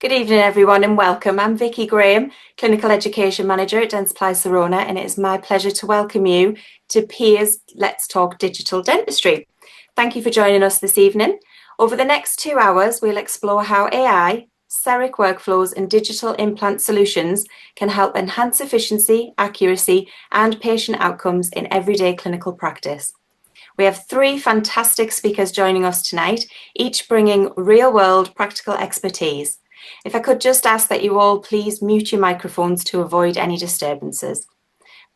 Good evening, everyone, and welcome. I'm Vicky Graham, Clinical Education Manager at Dentsply Sirona, and it is my pleasure to welcome you to Peer's Let's Talk Digital Dentistry. Thank you for joining us this evening. Over the next 2 hours, we'll explore how AI, CEREC workflows, and digital implant solutions can help enhance efficiency, accuracy, and patient outcomes in everyday clinical practice. We have 3 fantastic speakers joining us tonight, each bringing real-world practical expertise. If I could just ask that you all please mute your microphones to avoid any disturbances.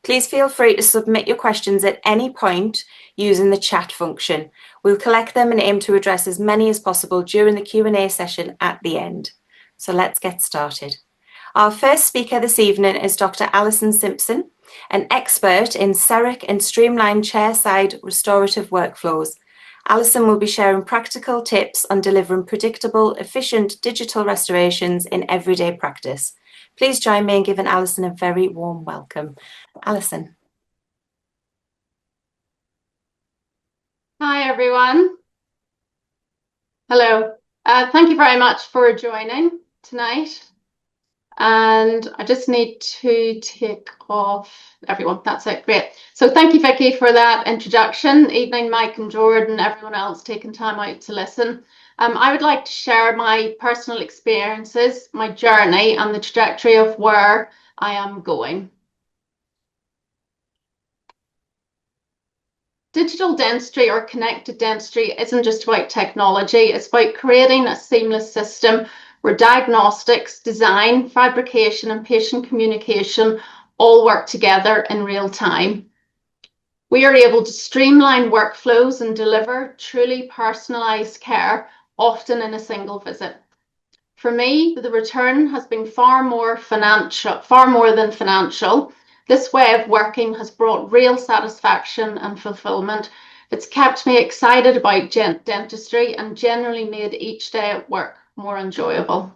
Please feel free to submit your questions at any point using the chat function. We'll collect them and aim to address as many as possible during the Q&A session at the end. So let's get started. Our first speaker this evening is Dr. Alison Simpson, an expert in CEREC and streamlined chairside restorative workflows. Alison will be sharing practical tips on delivering predictable, efficient digital restorations in everyday practice. Please join me in giving Alison a very warm welcome. Alison. Hi, everyone. Hello. Thank you very much for joining tonight. And I just need to take off everyone. That's it. Great. So thank you, Vicky, for that introduction. Evening, Mike and Joerd and everyone else taking time out to listen. I would like to share my personal experiences, my journey, and the trajectory of where I am going. Digital dentistry or connected dentistry isn't just about technology. It's about creating a seamless system where diagnostics, design, fabrication, and patient communication all work together in real time. We are able to streamline workflows and deliver truly personalised care, often in a single visit. For me, the return has been far more than financial. This way of working has brought real satisfaction and fulfillment. It's kept me excited about dentistry and generally made each day at work more enjoyable.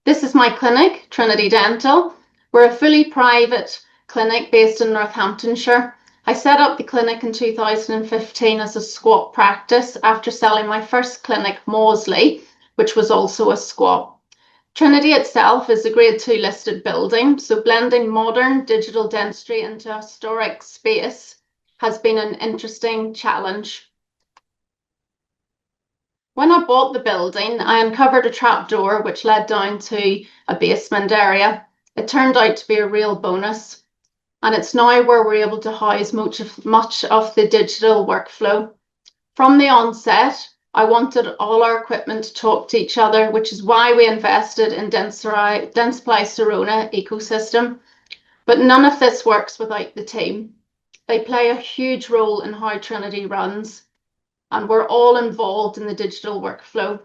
This is my clinic, Trinity Dental. We're a fully private clinic based in Northamptonshire. I set up the clinic in 2015 as a squat practice after selling my first clinic, Mausley, which was also a squat. Trinity itself is a Grade 2 listed building, so blending modern digital dentistry into a historic space has been an interesting challenge. When I bought the building, I uncovered a trapdoor which led down to a basement area. It turned out to be a real bonus, and it's now where we're able to house much of the digital workflow. From the onset, I wanted all our equipment to talk to each other, which is why we invested in Dentsply Sirona ecosystem. But none of this works without the team. They play a huge role in how Trinity runs, and we're all involved in the digital workflow.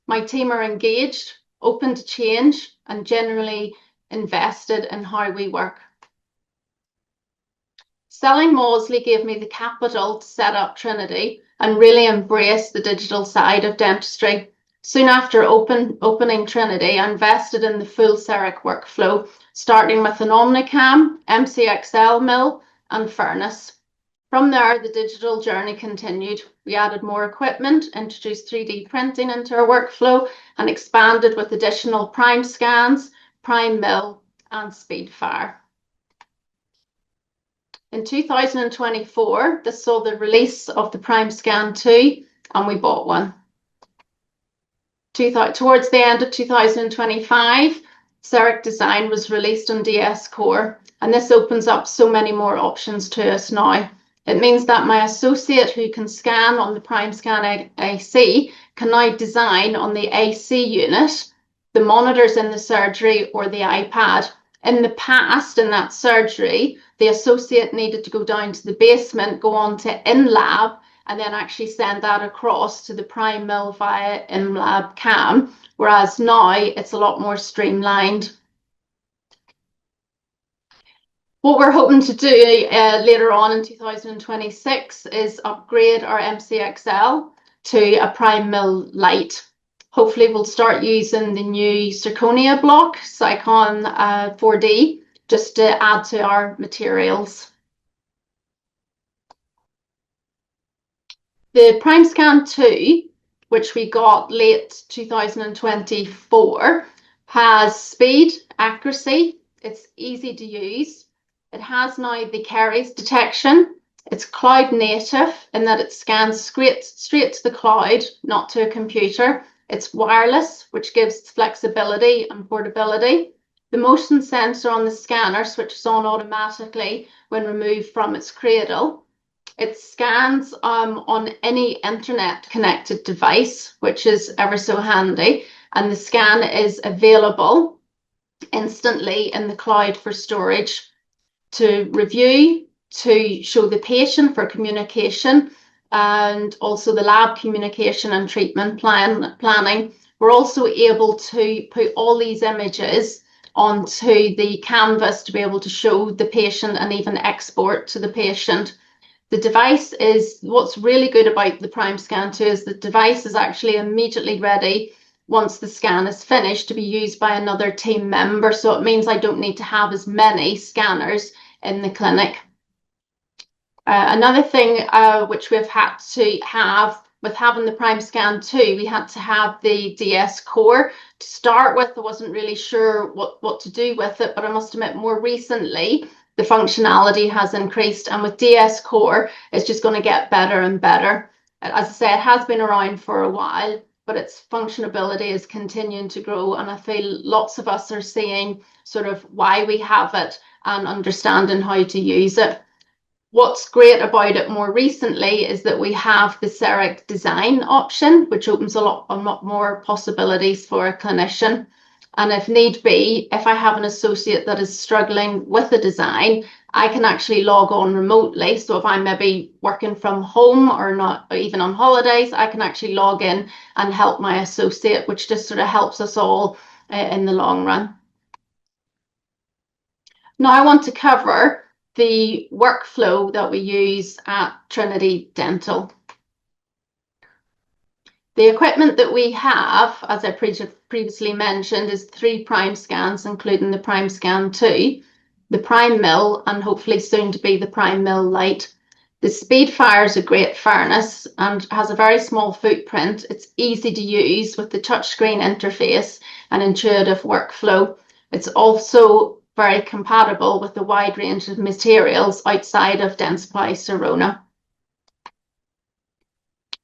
My team are engaged, open to change, and generally invested in how we work. Selling Mausley gave me the capital to set up Trinity and really embrace the digital side of dentistry. Soon after opening Trinity, I invested in the full CEREC workflow, starting with an Omnicam, MCXL mill, and furnace. From there, the digital journey continued. We added more equipment, introduced 3D printing into our workflow, and expanded with additional prime scans, prime mill, and speed fire. In 2024, this saw the release of the Prime Scan 2, and we bought one. Towards the end of 2025, CEREC Design was released on DS Core, and this opens up so many more options to us now. It means that my associate who can scan on the Prime Scan AC can now design on the AC unit, the monitors in the surgery, or the iPad. In the past, in that surgery, the associate needed to go down to the basement, go on to in-lab, and then actually send that across to the prime mill via in-lab cam, whereas now it's a lot more streamlined. What we're hoping to do later on in 2026 is upgrade our MCXL to a prime mill light. Hopefully we'll start using the new zirconia block, Cycon 4D, just to add to our materials. The Prime Scan 2 which we got late 2024, has speed, accuracy, it's easy to use. It has now the caries detection. It's cloud native in that it scans straight to the cloud, not to a computer. It's wireless, which gives flexibility and portability. The motion sensor on the scanner switches on automatically when removed from its cradle. It scans on any internet connected device, which is ever so handy, and the scan is available instantly in the cloud for storage, to review, to show the patient for communication, and also the lab communication and treatment planning. We're also able to put all these images onto the canvas to be able to show the patient and even export to the patient. The device is, what's really good about the Prime Scan 2 is the device is actually immediately ready once the scan is finished to be used by another team member. So it means I don't need to have as many scanners in the clinic. Another thing which we've had to have with having the Prime Scan 2, we had to have the DS Core to start with. I wasn't really sure what to do with it, but I must admit more recently the functionality has increased, and with DS Core it's just going to get better and better. As I say, it has been around for a while, but its functionality is continuing to grow, and I feel lots of us are seeing sort of why we have it and understanding how to use it. What's great about it more recently is that we have the CEREC design option, which opens a lot more possibilities for a clinician. And if need be, if I have an associate that is struggling with the design, I can actually log on remotely. So if I'm maybe working from home or not, or even on holidays, I can actually log in and help my associate, which just sort of helps us all in the long run. Now I want to cover the workflow that we use at Trinity Dental. The equipment that we have, as I previously mentioned, is 3 Prime scans, including the Prime Scan 2, the Prime Mill, and hopefully soon to be the Prime Mill Lite. The Speedfire is a great furnace and has a very small footprint. It's easy to use with the touchscreen interface and intuitive workflow. It's also very compatible with a wide range of materials outside of Dentsply Sirona.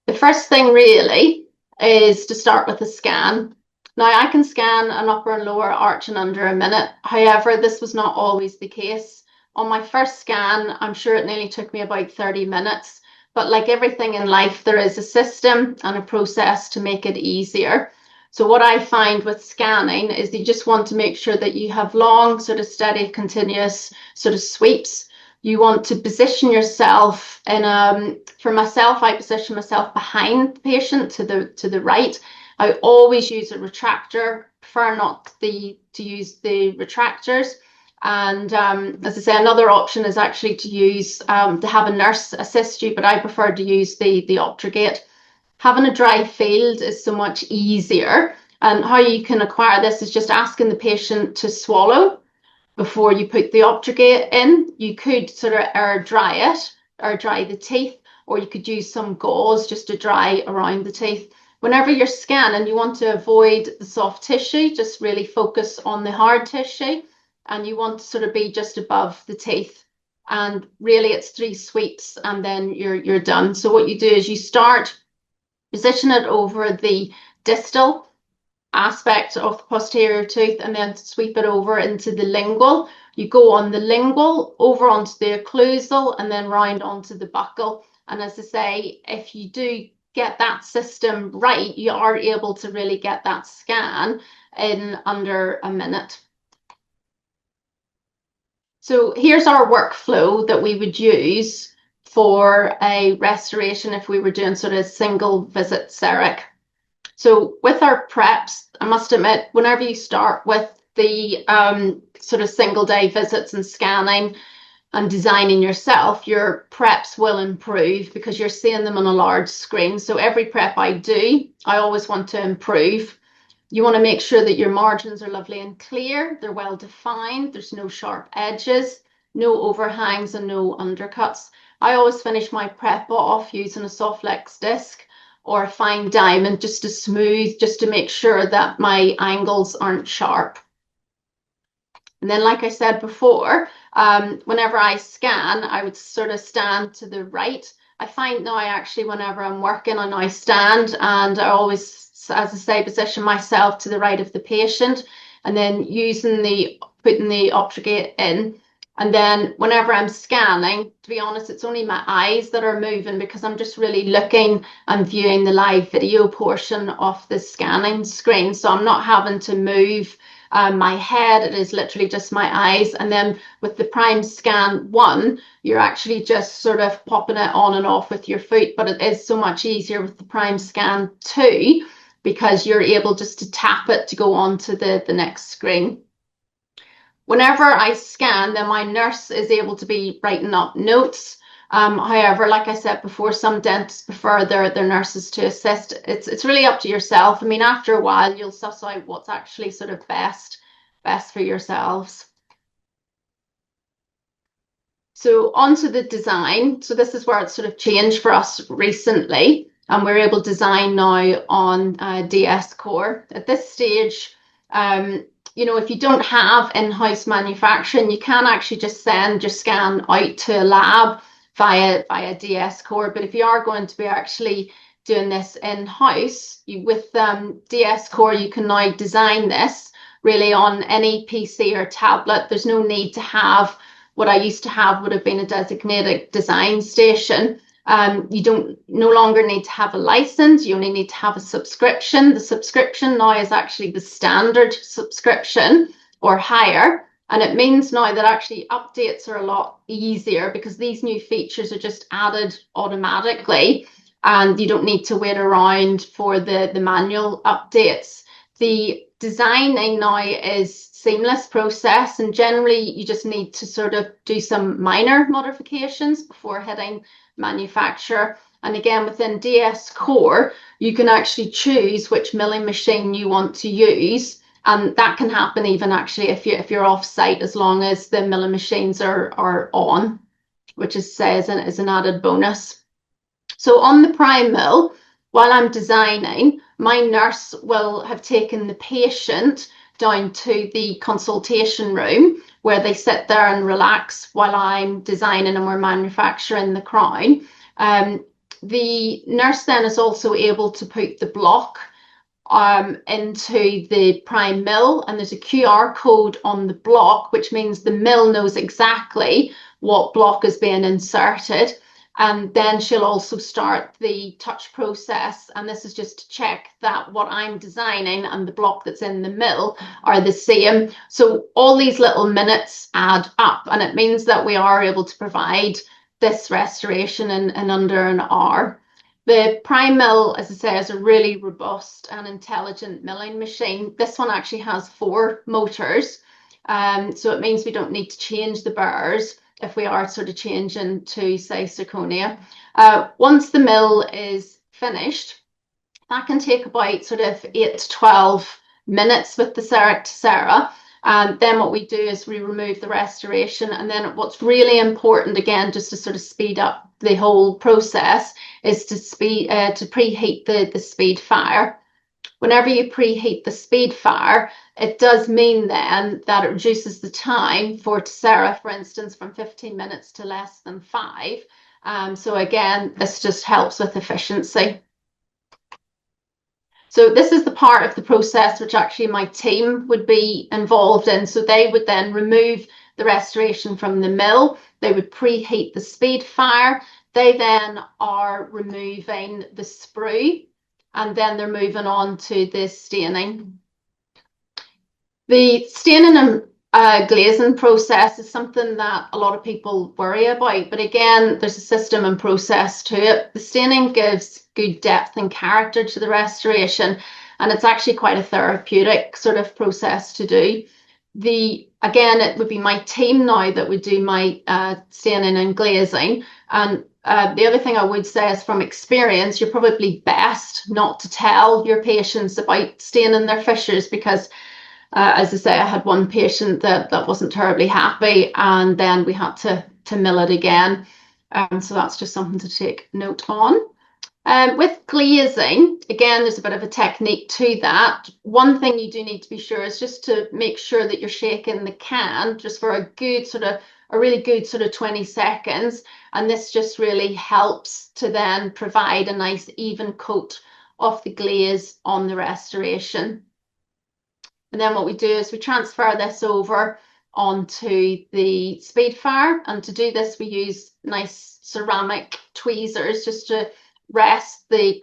The first thing really is to start with a scan. Now I can scan an upper and lower arch in under a minute. However, this was not always the case. On my first scan, I'm sure it nearly took me about 30 minutes. But like everything in life, there is a system and a process to make it easier. So what I find with scanning is you just want to make sure that you have long, sort of steady, continuous sort of sweeps. You want to position yourself in for myself, I position myself behind the patient to the right. I always use a retractor, prefer not to use the retractors. And as I say, another option is actually to use to have a nurse assist you, but I prefer to use the Optrogate. Having a dry field is so much easier, and how you can acquire this is just asking the patient to swallow before you put the Optrogate in. You could sort of air dry it or dry the teeth, or you could use some gauze just to dry around the teeth. Whenever you're scanning, you want to avoid the soft tissue, just really focus on the hard tissue, and you want to sort of be just above the teeth. And really it's 3 sweeps and then you're done. So what you do is you start, position it over the distal aspect of the posterior tooth and then sweep it over into the lingual. You go on the lingual, over onto the occlusal, and then round onto the buccal. And as I say, if you do get that system right, you are able to really get that scan in under a minute. So here's our workflow that we would use for a restoration if we were doing sort of single visit CEREC. So with our preps, I must admit, whenever you start with the sort of single day visits and scanning and designing yourself, your preps will improve because you're seeing them on a large screen. So every prep I do, I always want to improve. You want to make sure that your margins are lovely and clear, they're well defined, there's no sharp edges, no overhangs and no undercuts. I always finish my prep off using a Softlex disc or a fine diamond just to smooth, just to make sure that my angles aren't sharp. And then, like I said before, whenever I scan, I would sort of stand to the right. I find now actually whenever I'm working, I now stand, and I always, as I say, position myself to the right of the patient, and then putting the object in. And then whenever I'm scanning, to be honest, it's only my eyes that are moving because I'm just really looking and viewing the live video portion of the scanning screen. So I'm not having to move my head, it is literally just my eyes. And then with the Prime Scan 1, you're actually just sort of popping it on and off with your foot, but it is so much easier with the Prime Scan 2 because you're able just to tap it to go on to the next screen. Whenever I scan, then my nurse is able to be writing up notes. However, like I said before, some dentists prefer their nurses to assist. It's really up to yourself. I mean, after a while, you'll suss out what's actually sort of best for yourselves. So onto the design. So this is where it's sort of changed for us recently, and we're able to design now on DS Core. At this stage, you know, if you don't have in-house manufacturing, you can actually just send your scan out to a lab via DS Core. But if you are going to be actually doing this in-house, with DS Core, you can now design this really on any PC or tablet. There's no need to have what I used to have would have been a designated design station. You no longer need to have a license, you only need to have a subscription. The subscription now is actually the standard subscription or higher. And it means now that actually updates are a lot easier because these new features are just added automatically and you don't need to wait around for the manual updates. The designing now is seamless process, and generally you just need to sort of do some minor modifications before hitting manufacture. And again, within DS Core, you can actually choose which milling machine you want to use, and that can happen even actually if you're off site, as long as the milling machines are on, which is an added bonus. So on the Prime Mill, while I'm designing, my nurse will have taken the patient down to the consultation room where they sit there and relax while I'm designing and we're manufacturing the crown. The nurse then is also able to put the block into the Prime Mill, and there's a QR code on the block, which means the mill knows exactly what block is being inserted. And then she'll also start the touch process. And this is just to check that what I'm designing and the block that's in the mill are the same. So all these little minutes add up, and it means that we are able to provide this restoration in under an hour. The Prime Mill, as I say, is a really robust and intelligent milling machine. This one actually has 4 motors. So it means we don't need to change the burrs if we are sort of changing to, say, zirconia. Once the mill is finished, that can take about sort of 8 to 12 minutes with the CEREC to Cera. And then what we do is we remove the restoration. And then what's really important, again, just to sort of speed up the whole process, is to preheat the speed fire. Whenever you preheat the speed fire, it does mean then that it reduces the time for Cera, for instance, from 15 minutes to less than 5. So again, this just helps with efficiency. So this is the part of the process which actually my team would be involved in. So they would then remove the restoration from the mill. They would preheat the speed fire. They then are removing the sprue, and then they're moving on to the staining. The staining and glazing process is something that a lot of people worry about, but again, there's a system and process to it. The staining gives good depth and character to the restoration, and it's actually quite a therapeutic sort of process to do. Again, it would be my team now that would do my staining and glazing. And the other thing I would say is, from experience, you're probably best not to tell your patients about staining their fissures, because as I say, I had one patient that wasn't terribly happy, and then we had to mill it again. So that's just something to take note on. With glazing, again, there's a bit of a technique to that. One thing you do need to be sure is just to make sure that you're shaking the can just for a really good sort of 20 seconds. And this just really helps to then provide a nice even coat of the glaze on the restoration. And then what we do is we transfer this over onto the speed fire. And to do this, we use nice ceramic tweezers just to rest the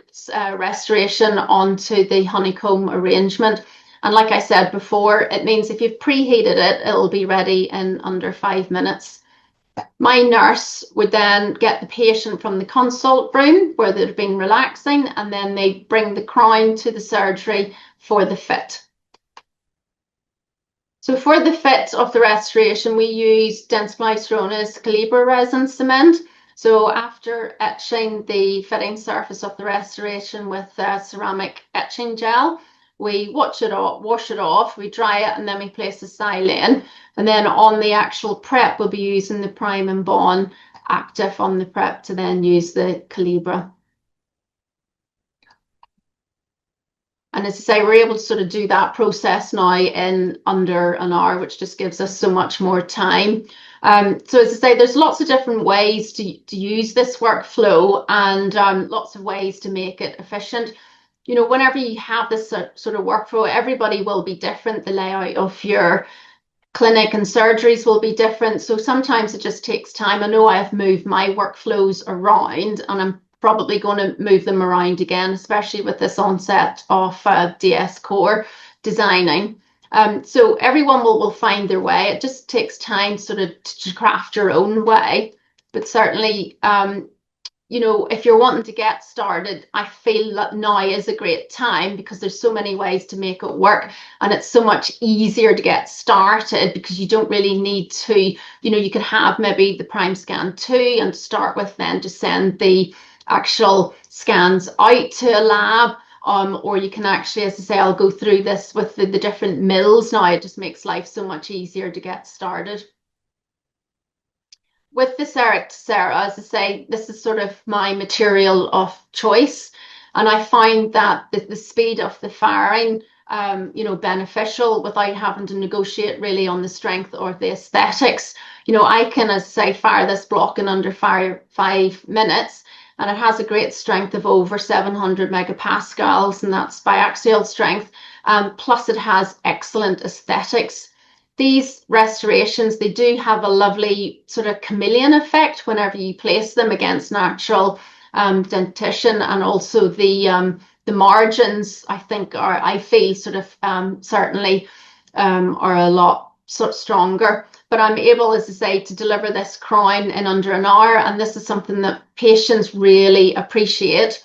restoration onto the honeycomb arrangement. And like I said before, it means if you've preheated it, it'll be ready in under 5 minutes. My nurse would then get the patient from the consult room where they've been relaxing, and then they bring the crown to the surgery for the fit. So for the fit of the restoration, we use Dentsply Sirona's Calibra resin cement. So after etching the fitting surface of the restoration with ceramic etching gel, we wash it off, we dry it, and then we place the silane. And then on the actual prep, we'll be using the Prime and Bond active on the prep to then use the Calibra. And as I say, we're able to sort of do that process now in under an hour, which just gives us so much more time. So as I say, there's lots of different ways to use this workflow, and lots of ways to make it efficient. You know, whenever you have this sort of workflow, everybody will be different. The layout of your clinic and surgeries will be different. So sometimes it just takes time. I know I've moved my workflows around, and I'm probably going to move them around again, especially with this onset of DS Core designing. So everyone will find their way. It just takes time sort of to craft your own way. But certainly, you know, if you're wanting to get started, I feel that now is a great time because there's so many ways to make it work, and it's so much easier to get started because you don't really need to, you know, you can have maybe the Prime Scan 2 and to start with, then to send the actual scans out to a lab, or you can actually, as I say, I'll go through this with the different mills now. It just makes life so much easier to get started. With the CEREC Sarah, as I say, this is sort of my material of choice, and I find that the speed of the firing, you know, beneficial without having to negotiate really on the strength or the aesthetics. You know, I can, as I say, fire this block in under 5 minutes, and it has a great strength of over 700 megapascals, and that's biaxial strength. Plus it has excellent aesthetics. These restorations, they do have a lovely sort of chameleon effect whenever you place them against natural dentition, and also the margins, I think, I feel sort of certainly are a lot sort of stronger. But I'm able, as I say, to deliver this crown in under an hour, and this is something that patients really appreciate,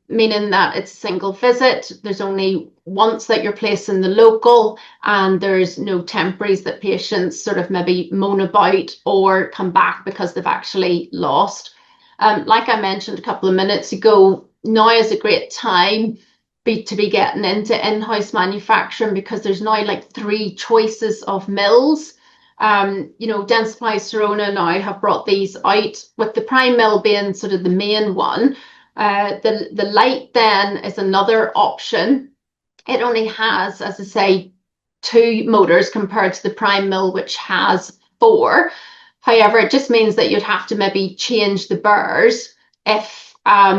meaning that it's a single visit. There's only once that you're placing the local, and there's no temporaries that patients sort of maybe moan about or come back because they've actually lost. Like I mentioned a couple of minutes ago, now is a great time to be getting into in-house manufacturing because there's now like 3 choices of mills. You know, Dentsply Sirona now have brought these out, with the Prime mill being sort of the main one. The light then is another option. It only has, as I say, 2 motors compared to the Prime mill, which has 4. However, it just means that you'd have to maybe change the burrs if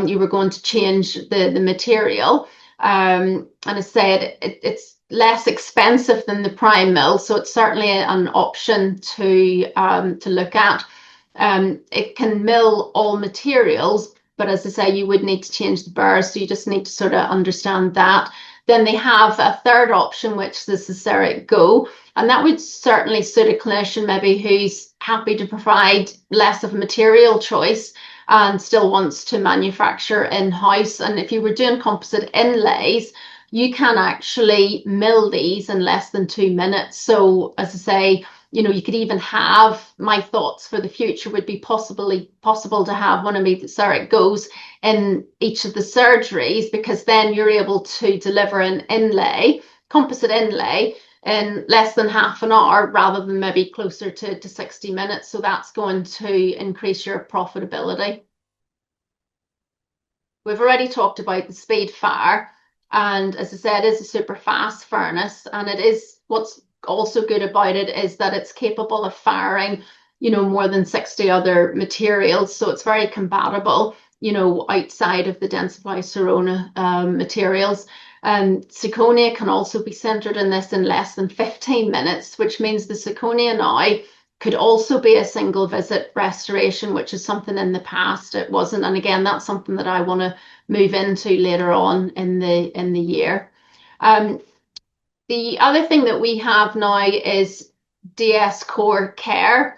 you were going to change the material. And I said it's less expensive than the Prime mill, so it's certainly an option to look at. It can mill all materials, but as I say, you would need to change the burrs, so you just need to sort of understand that. Then they have a third option, which is the CEREC Go, and that would certainly suit a clinician maybe who's happy to provide less of a material choice and still wants to manufacture in-house. And if you were doing composite inlays, you can actually mill these in less than 2 minutes. So as I say, you know, you could even have, my thoughts for the future would be possible to have one of the CEREC Goes in each of the surgeries, because then you're able to deliver an inlay, composite inlay, in less than half an hour rather than maybe closer to 60 minutes. So that's going to increase your profitability. we've already talked about the speed fire. And as I said, it is a super fast furnace. And it is, what's also good about it is that it's capable of firing, more than 60 other materials. So it's very compatible, outside of the Dentsply Sirona materials. Zirconia can also be centered in this in less than 15 minutes, which means the zirconia now could also be a single visit restoration, which is something in the past it wasn't. And again, that's something that I want to move into later on in the year. The other thing that we have now is DS Core Care.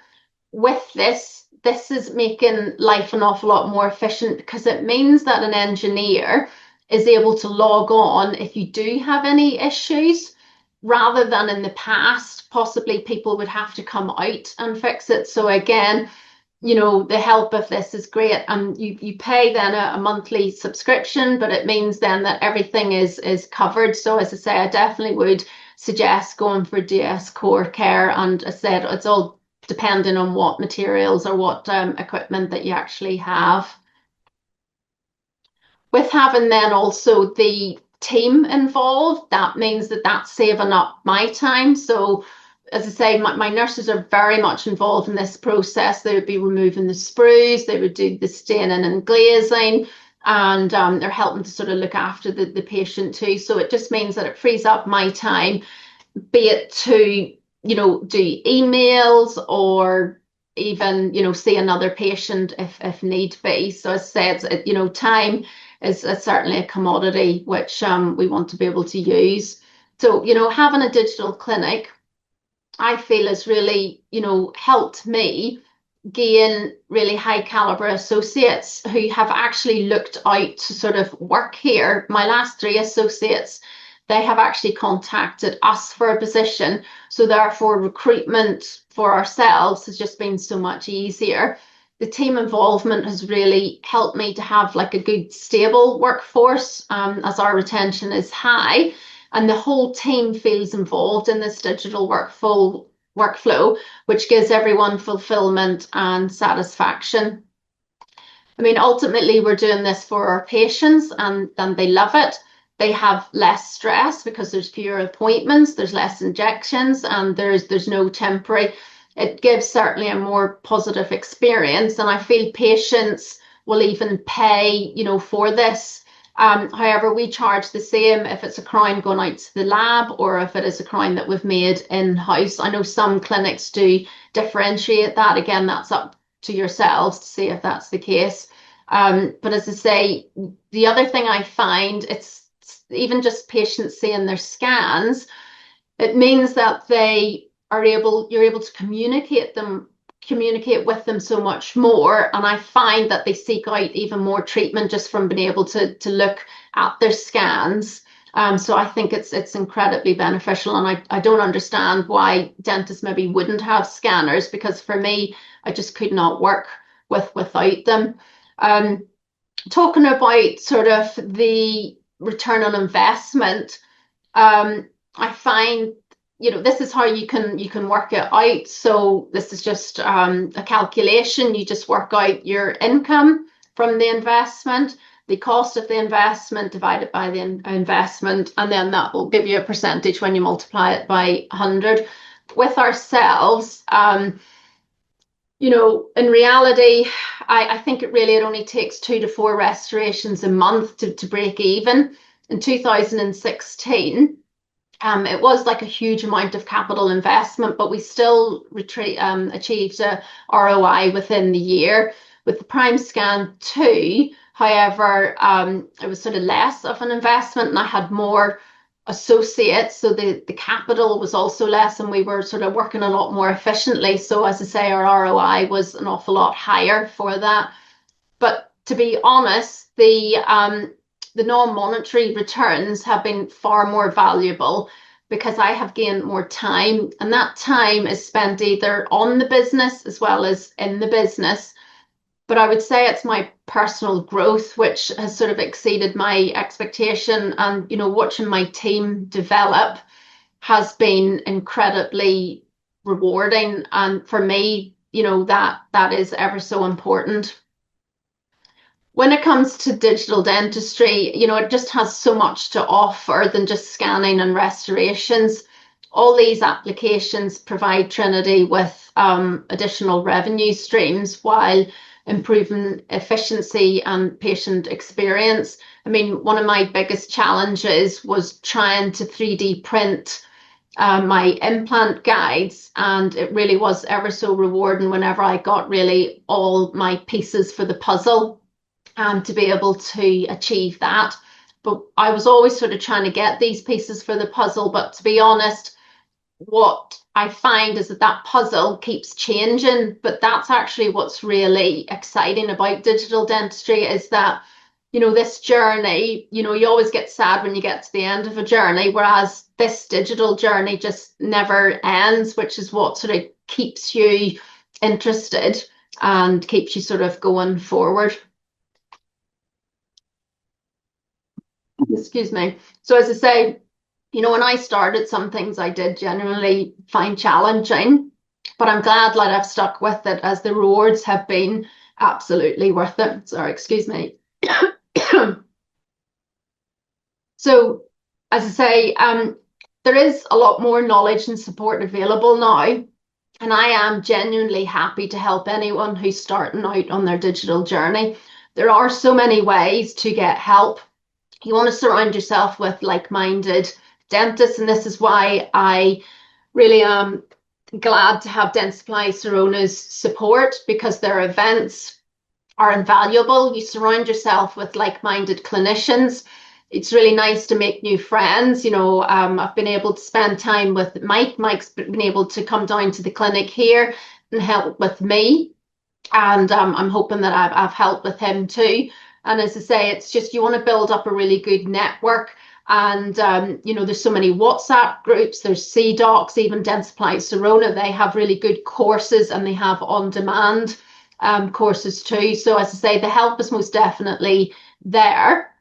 With this is making life an awful lot more efficient, because it means that an engineer is able to log on if you do have any issues, rather than in the past, possibly people would have to come out and fix it. So again, the help of this is great. And you pay then a monthly subscription, but it means then that everything is covered. So as I say, I definitely would suggest going for DS Core Care. And as I said, it's all depending on what materials or what equipment that you actually have. With having then also the team involved, that means that that's saving up my time. So as I say, my nurses are very much involved in this process. They would be removing the sprues, they would do the staining and glazing, and they're helping to sort of look after the patient too. So it just means that it frees up my time, be it to, do emails or even, see another patient if need be. So as I said, time is certainly a commodity which we want to be able to use. So, having a digital clinic, I feel has really, helped me gain really high caliber associates who have actually looked out to sort of work here. My last 3 associates, they have actually contacted us for a position. So therefore recruitment for ourselves has just been so much easier. The team involvement has really helped me to have like a good stable workforce, as our retention is high, and the whole team feels involved in this digital workflow, which gives everyone fulfillment and satisfaction. I mean, ultimately, we're doing this for our patients, and they love it. They have less stress because there's fewer appointments, there's less injections, and there's no temporary. It gives certainly a more positive experience, and I feel patients will even pay, for this. However, we charge the same if it's a crown going out to the lab or if it is a crown that we've made in-house. I know some clinics do differentiate that. Again, that's up to yourselves to see if that's the case. But as I say, the other thing I find, it's even just patients seeing their scans, it means that you're able to communicate with them so much more. And I find that they seek out even more treatment just from being able to look at their scans. So I think it's incredibly beneficial. And I don't understand why dentists maybe wouldn't have scanners, because for me, I just could not work without them. Talking about sort of the return on investment, I find, this is how you can work it out. So this is just a calculation. You just work out your income from the investment, the cost of the investment divided by the investment, and then that will give you a percentage when you multiply it by 100. With ourselves, in reality, I think it only takes 2 to 4 restorations a month to break even. In 2016, it was like a huge amount of capital investment, but we still achieved a ROI within the year. With the Prime Scan 2, however, it was sort of less of an investment, and I had more associates, so the capital was also less, and we were sort of working a lot more efficiently. So as I say, our ROI was an awful lot higher for that. But to be honest, the non-monetary returns have been far more valuable, because I have gained more time, and that time is spent either on the business as well as in the business. But I would say it's my personal growth which has sort of exceeded my expectation, and watching my team develop has been incredibly rewarding, and for me, that is ever so important. When it comes to digital dentistry, it just has so much to offer than just scanning and restorations. All these applications provide Trinity with additional revenue streams while improving efficiency and patient experience. I mean, one of my biggest challenges was trying to 3D print my implant guides, and it really was ever so rewarding whenever I got really all my pieces for the puzzle to be able to achieve that. But I was always sort of trying to get these pieces for the puzzle. But to be honest, what I find is that puzzle keeps changing. But that's actually what's really exciting about digital dentistry, is that, this journey, you always get sad when you get to the end of a journey, whereas this digital journey just never ends, which is what sort of keeps you interested and keeps you sort of going forward. Excuse me. So as I say, when I started, some things I did genuinely find challenging, but I'm glad that I've stuck with it, as the rewards have been absolutely worth it. Sorry, excuse me. So as I say, there is a lot more knowledge and support available now, and I am genuinely happy to help anyone who's starting out on their digital journey. There are so many ways to get help. You want to surround yourself with like-minded dentists, and this is why I really am glad to have Dentsply Sirona's support, because their events are invaluable. You surround yourself with like-minded clinicians. It's really nice to make new friends. I've been able to spend time with Mike. Mike's been able to come down to the clinic here and help with me, and I'm hoping that I've helped with him too. And as I say, it's just, you want to build up a really good network. And, there's so many WhatsApp groups, there's CDocs, even Dentsply Sirona, they have really good courses, and they have on-demand courses too. So as I say, the help is most definitely there.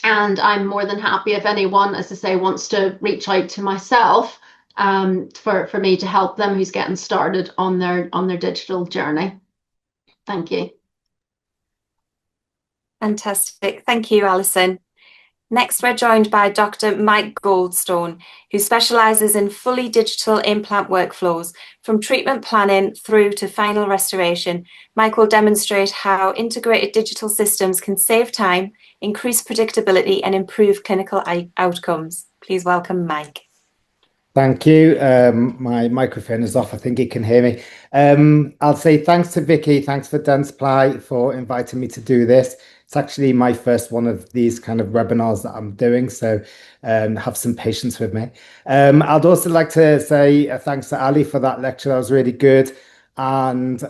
And I'm more than happy if anyone, as I say, wants to reach out to myself for me to help them, who's getting started on their digital journey. Thank you. Fantastic. Thank you, Alison. Next, we're joined by Dr. Mike Goldstone, who specialises in fully digital implant workflows, from treatment planning through to final restoration. Mike will demonstrate how integrated digital systems can save time, increase predictability, and improve clinical outcomes. Please welcome Mike. Thank you. My microphone is off. I think it can hear me. I'll say thanks to Vicky. Thanks for Dentsply for inviting me to do this. It's actually my first one of these kind of webinars that I'm doing, so have some patience with me. I'd also like to say thanks to Ali for that lecture. That was really good. And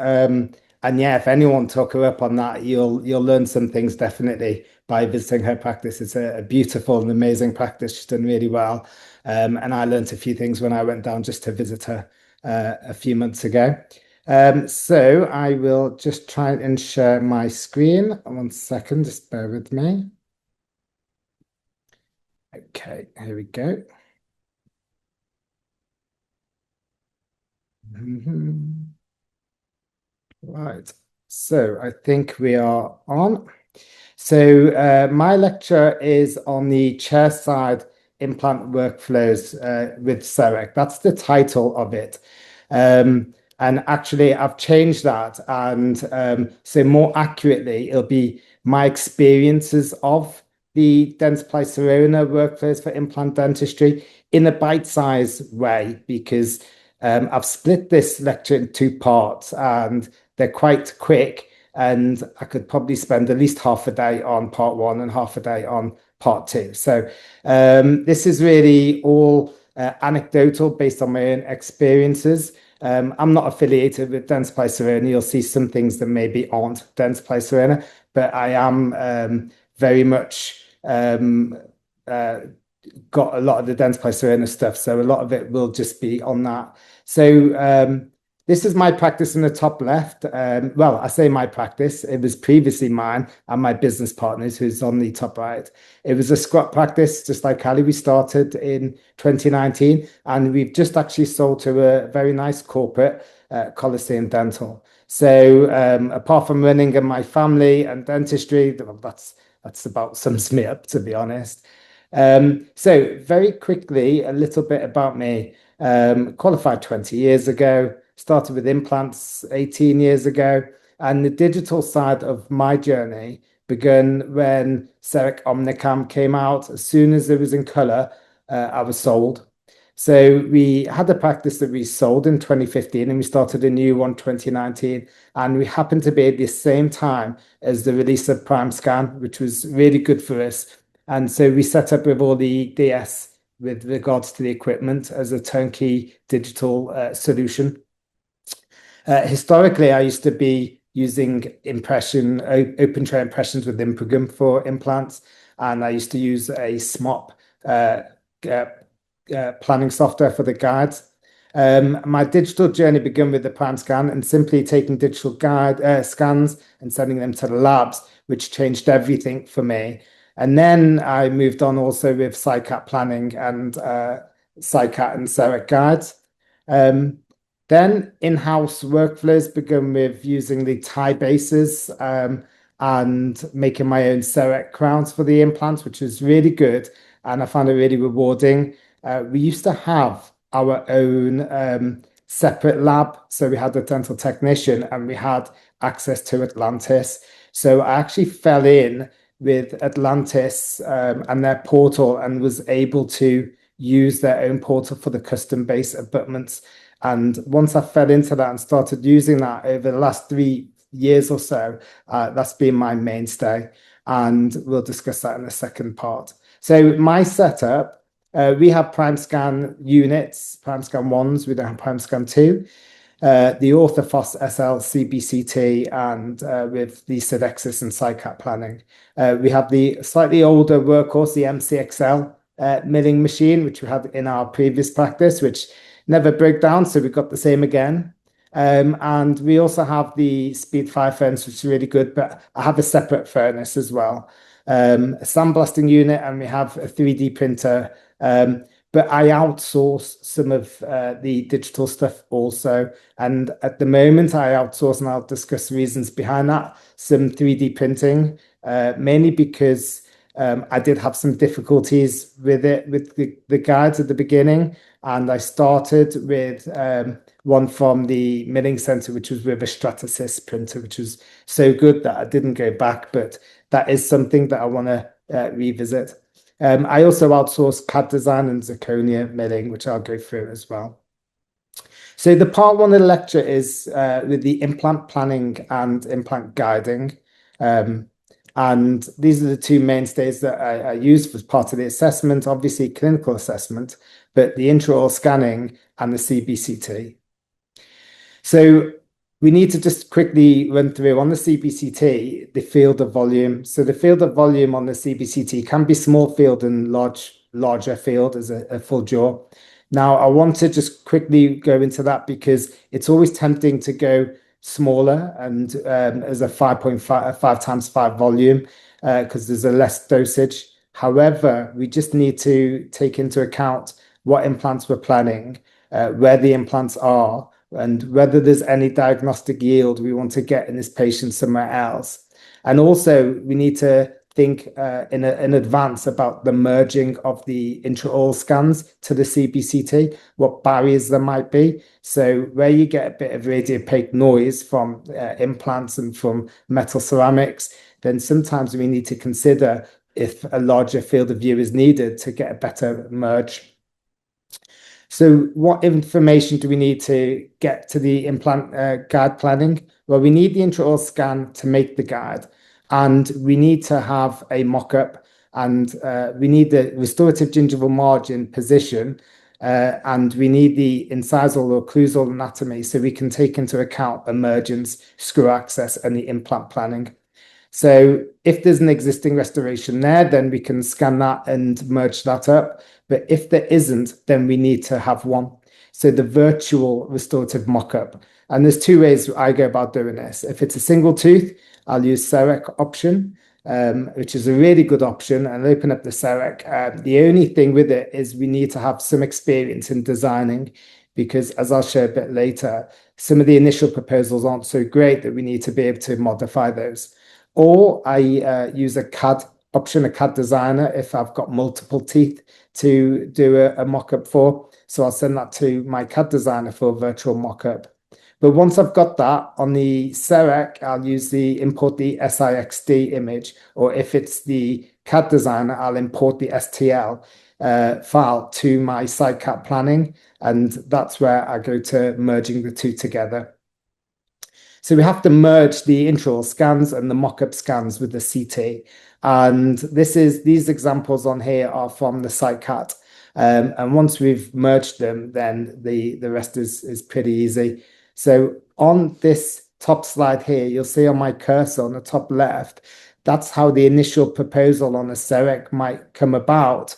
yeah, if anyone took her up on that, you'll learn some things definitely by visiting her practice. It's a beautiful and amazing practice. She's done really well. And I learned a few things when I went down just to visit her a few months ago. So I will just try and share my screen. 1 second, just bear with me. Okay, here we go. Right, so I think we are on. So my lecture is on the Chairside implant workflows with CEREC. That's the title of it. And actually, I've changed that. And so more accurately, it'll be my experiences of the Dentsply Sirona workflows for implant dentistry in a bite-sized way, because I've split this lecture in 2 parts, and they're quite quick. And I could probably spend at least half a day on part 1 and half a day on part 2. So this is really all anecdotal, based on my own experiences. I'm not affiliated with Dentsply Sirona. You'll see some things that maybe aren't Dentsply Sirona, but I am very much got a lot of the Dentsply Sirona stuff. So a lot of it will just be on that. So this is my practice in the top left. Well, I say my practice. It was previously mine and my business partners, who's on the top right. It was a squat practice, just like Ali. We started in 2019, and we've just actually sold to a very nice corporate, Coliseum Dental. So apart from running in my family and dentistry, that's about sums me up, to be honest. So very quickly, a little bit about me. Qualified 20 years ago, started with implants 18 years ago, and the digital side of my journey began when CEREC Omnicam came out. As soon as it was in color, I was sold. So we had a practice that we sold in 2015 and we started a new one 2019. And we happened to be at the same time as the release of Prime Scan, which was really good for us. And so we set up with all the DS with regards to the equipment as a turnkey digital solution. Historically, I used to be using open tray impressions with Improgam for implants, and I used to use a SMOP planning software for the guides. My digital journey began with the Prime Scan and simply taking digital scans and sending them to the labs, which changed everything for me. And then I moved on also with SciCat planning and SciCat and CEREC guides. Then in-house workflows began with using the tie bases and making my own CEREC crowns for the implants, which was really good. And I found it really rewarding. We used to have our own separate lab. So we had a dental technician and we had access to Atlantis. So I actually fell in with Atlantis and their portal and was able to use their own portal for the custom-based abutments. And once I fell into that and started using that over the last 3 years or so, that's been my mainstay. And we'll discuss that in the second part. So my setup, we have Prime Scan units, Prime Scan 1s, we don't have Prime Scan 2. The Orthofos SL CBCT and with the Sodexis and SciCat planning. We have the slightly older workhorse, the MCXL milling machine, which we had in our previous practice, which never broke down, so we got the same again. And we also have the Speed 5 furnace, which is really good, but I have a separate furnace as well. A sandblasting unit, and we have a 3D printer. But I outsource some of the digital stuff also. And at the moment, I outsource, and I'll discuss reasons behind that, some 3D printing, mainly because I did have some difficulties with it, with the guides at the beginning. And I started with one from the milling center, which was with a Stratasys printer, which was so good that I didn't go back. But that is something that I want to revisit. I also outsource CAD design and zirconia milling, which I'll go through as well. So the part one of the lecture is with the implant planning and implant guiding. And these are the two mainstays that I use as part of the assessment, obviously clinical assessment, but the intraoral scanning and the CBCT. So we need to just quickly run through on the CBCT, the field of volume. So the field of volume on the CBCT can be small field and larger field as a full jaw. Now, I want to just quickly go into that because it's always tempting to go smaller and as a 5 times 5 volume because there's a less dosage. However, we just need to take into account what implants we're planning, where the implants are, and whether there's any diagnostic yield we want to get in this patient somewhere else. And also, we need to think in advance about the merging of the intraoral scans to the CBCT, what barriers there might be. So where you get a bit of radiopaque noise from implants and from metal ceramics, then sometimes we need to consider if a larger field of view is needed to get a better merge. So what information do we need to get to the implant guide planning? Well, we need the intraoral scan to make the guide, and we need to have a mock-up, and we need the restorative gingival margin position, and we need the incisal or occlusal anatomy so we can take into account emergence, screw access, and the implant planning. So if there's an existing restoration there, then we can scan that and merge that up. But if there isn't, then we need to have one. So the virtual restorative mock-up. And there's two ways I go about doing this. If it's a single tooth, I'll use CEREC option, which is a really good option, and open up the CEREC. The only thing with it is we need to have some experience in designing, because as I'll show a bit later, some of the initial proposals aren't so great that we need to be able to modify those. Or I use a CAD option, a CAD designer, if I've got multiple teeth to do a mock-up for. So I'll send that to my CAD designer for a virtual mock-up. But once I've got that on the CEREC, I'll import the SIXD image, or if it's the CAD designer, I'll import the STL file to my SciCat planning, and that's where I go to merging the two together. So we have to merge the intraoral scans and the mock-up scans with the CT. And these examples on here are from the SciCat. And once we've merged them, then the rest is pretty easy. So on this top slide here, you'll see on my cursor on the top left, that's how the initial proposal on a CEREC might come about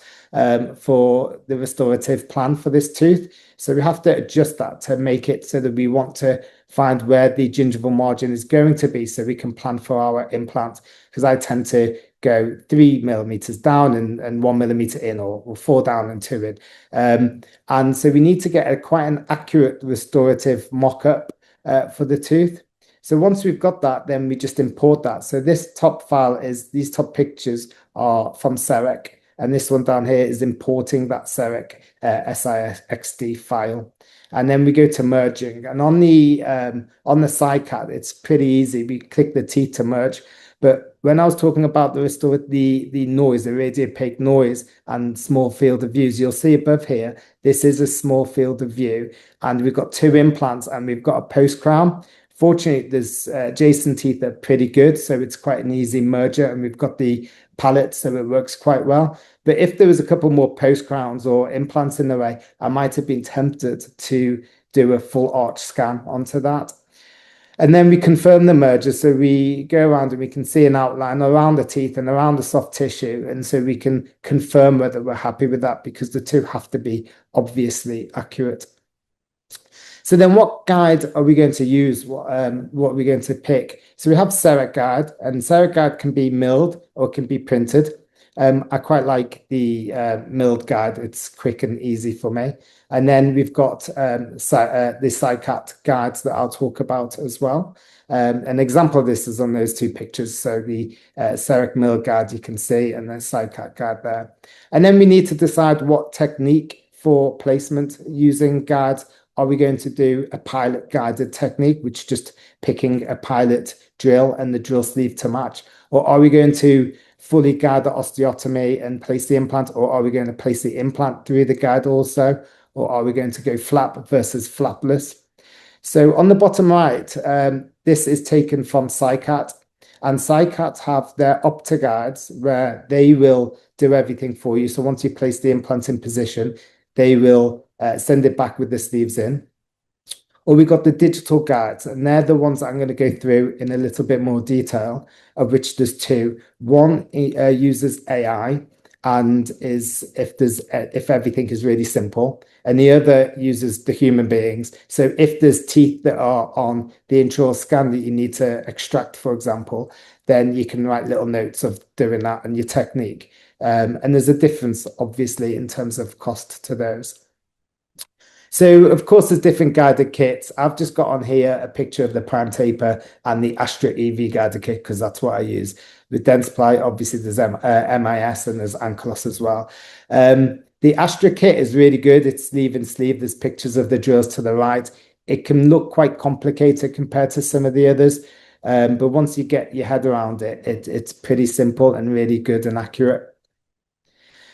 for the restorative plan for this tooth. So we have to adjust that to make it so that we want to find where the gingival margin is going to be so we can plan for our implant. Because I tend to go 3 millimeters down and 1 millimeter in, or 4 down and 2 in. And so we need to get quite an accurate restorative mock-up for the tooth. So once we've got that, then we just import that. So this top file these top pictures are from CEREC, and this one down here is importing that CEREC SIXD file. And then we go to merging. And on the SciCat, it's pretty easy. We click the T to merge. But when I was talking about the noise, the radiopaque noise and small field of views, you'll see above here, this is a small field of view. And we've got 2 implants and we've got a post crown. Fortunately, there's adjacent teeth that are pretty good, so it's quite an easy merger, and we've got the palate, so it works quite well. But if there was a couple more post crowns or implants in the way, I might have been tempted to do a full arch scan onto that. And then we confirm the merger, so we go around and we can see an outline around the teeth and around the soft tissue, and so we can confirm whether we're happy with that, because the two have to be obviously accurate. So then what guide are we going to use? What are we going to pick? So we have CEREC guide, and CEREC guide can be milled or can be printed. I quite like the milled guide. It's quick and easy for me. And then we've got the SciCat guides that I'll talk about as well. An example of this is on those 2 pictures. So the CEREC milled guide you can see, and the SciCat guide there. And then we need to decide what technique for placement using guides. Are we going to do a pilot guided technique, which is just picking a pilot drill and the drill sleeve to match? Or are we going to fully guide the osteotomy and place the implant? Or are we going to place the implant through the guide also? Or are we going to go flap versus flapless? So on the bottom right, this is taken from SciCat. And SciCat have their Opta guides where they will do everything for you. So once you place the implant in position, they will send it back with the sleeves in. Or we got the digital guides, and they're the ones that I'm going to go through in a little bit more detail, of which there's 2. One uses AI and is if everything is really simple, and the other uses the human beings. So if there's teeth that are on the intraoral scan that you need to extract, for example, then you can write little notes of doing that and your technique. And there's a difference, obviously, in terms of cost to those. So, of course, there's different guided kits. I've just got on here a picture of the prime taper and the Astra EV guided kit, because that's what I use. With Dentsply, obviously, there's MIS and there's Ankylos as well. The Astra kit is really good. It's sleeve and sleeve. There's pictures of the drills to the right. It can look quite complicated compared to some of the others. But once you get your head around it, it's pretty simple and really good and accurate.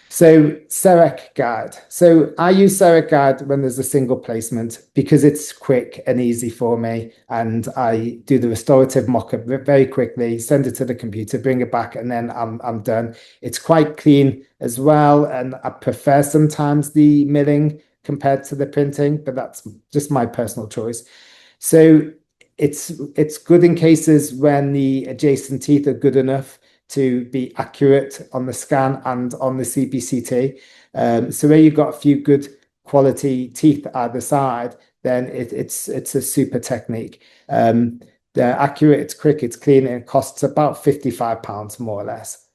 So CEREC guide. So I use CEREC guide when there's a single placement because it's quick and easy for me. And I do the restorative mock-up very quickly, send it to the computer, bring it back, and then I'm done. It's quite clean as well. And I prefer sometimes the milling compared to the printing, but that's just my personal choice. So it's good in cases when the adjacent teeth are good enough to be accurate on the scan and on the CBCT. So where you've got a few good quality teeth either side, then it's a super technique. They're accurate, it's quick, it's clean, and it costs about £55 more or less.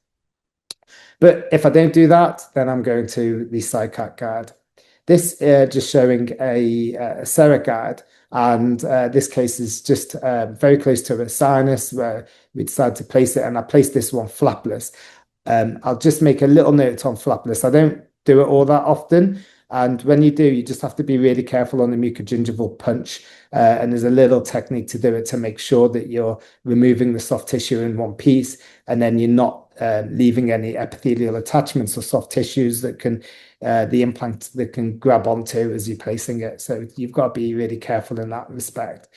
But if I don't do that, then I'm going to the SciCat guide. This just showing a CEREC guide, and this case is just very close to a sinus where we decided to place it, and I placed this one flapless. I'll just make a little note on flapless. I don't do it all that often, and when you do, you just have to be really careful on the mucogingival punch. And there's a little technique to do it to make sure that you're removing the soft tissue in one piece, and then you're not leaving any epithelial attachments or soft tissues that can the implant that can grab onto as you're placing it. So you've got to be really careful in that respect.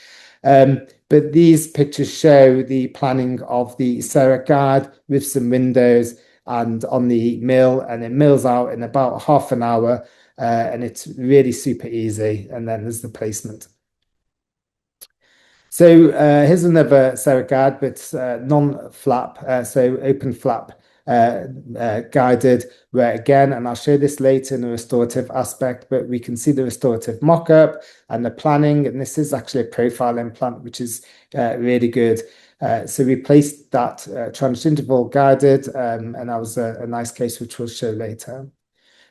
But these pictures show the planning of the CEREC guide with some windows and on the mill, and it mills out in about half an hour. And it's really super easy. And then there's the placement. So here's another CEREC guide, but non-flap, so open flap guided, where again, and I'll show this later in the restorative aspect, but we can see the restorative mock-up and the planning. And this is actually a profile implant, which is really good. So we placed that transgingival guided, and that was a nice case, which we'll show later.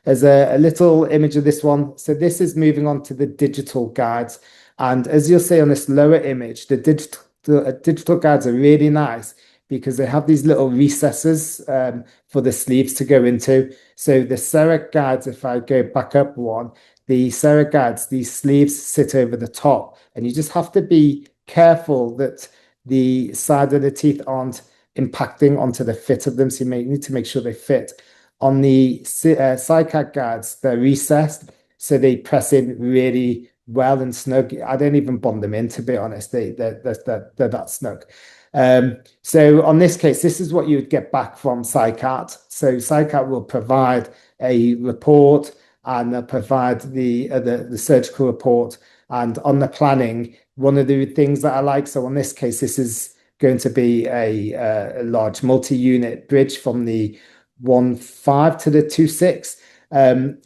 There's a little image of this one. So this is moving on to the digital guides. And as you'll see on this lower image, the digital guides are really nice because they have these little recesses for the sleeves to go into. So the CEREC guides, if I go back up one, the CEREC guides, these sleeves sit over the top. And you just have to be careful that the side of the teeth aren't impacting onto the fit of them. So you may need to make sure they fit. On the CEREC guides, they're recessed, so they press in really well and snug. I don't even bond them in, to be honest. They're that snug. So on this case, this is what you would get back from CEREC. So CEREC will provide a report, and they'll provide the surgical report. And on the planning, one of the things that I like, so on this case, this is going to be a large multi-unit bridge from the 1.5 to the 2.6,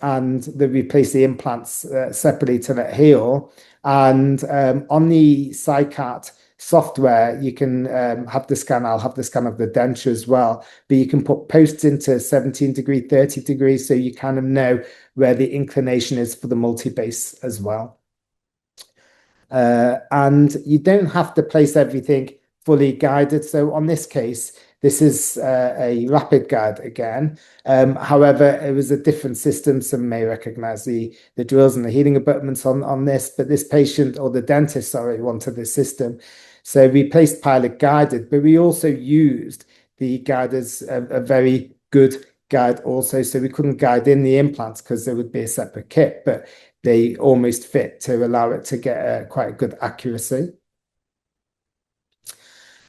and they replace the implants separately to let heal. And on the CEREC software, you can have the scan. I'll have the scan of the denture as well, but you can put posts into 17 degree, 30 degrees, so you kind of know where the inclination is for the multi-base as well. And you don't have to place everything fully guided. So on this case, this is a rapid guide again. However, it was a different system. Some may recognize the drills and the healing abutments on this, but this patient, or the dentist, sorry, wanted this system. So we placed pilot guided, but we also used the guide as a very good guide also. So we couldn't guide in the implants because there would be a separate kit, but they almost fit to allow it to get quite a good accuracy.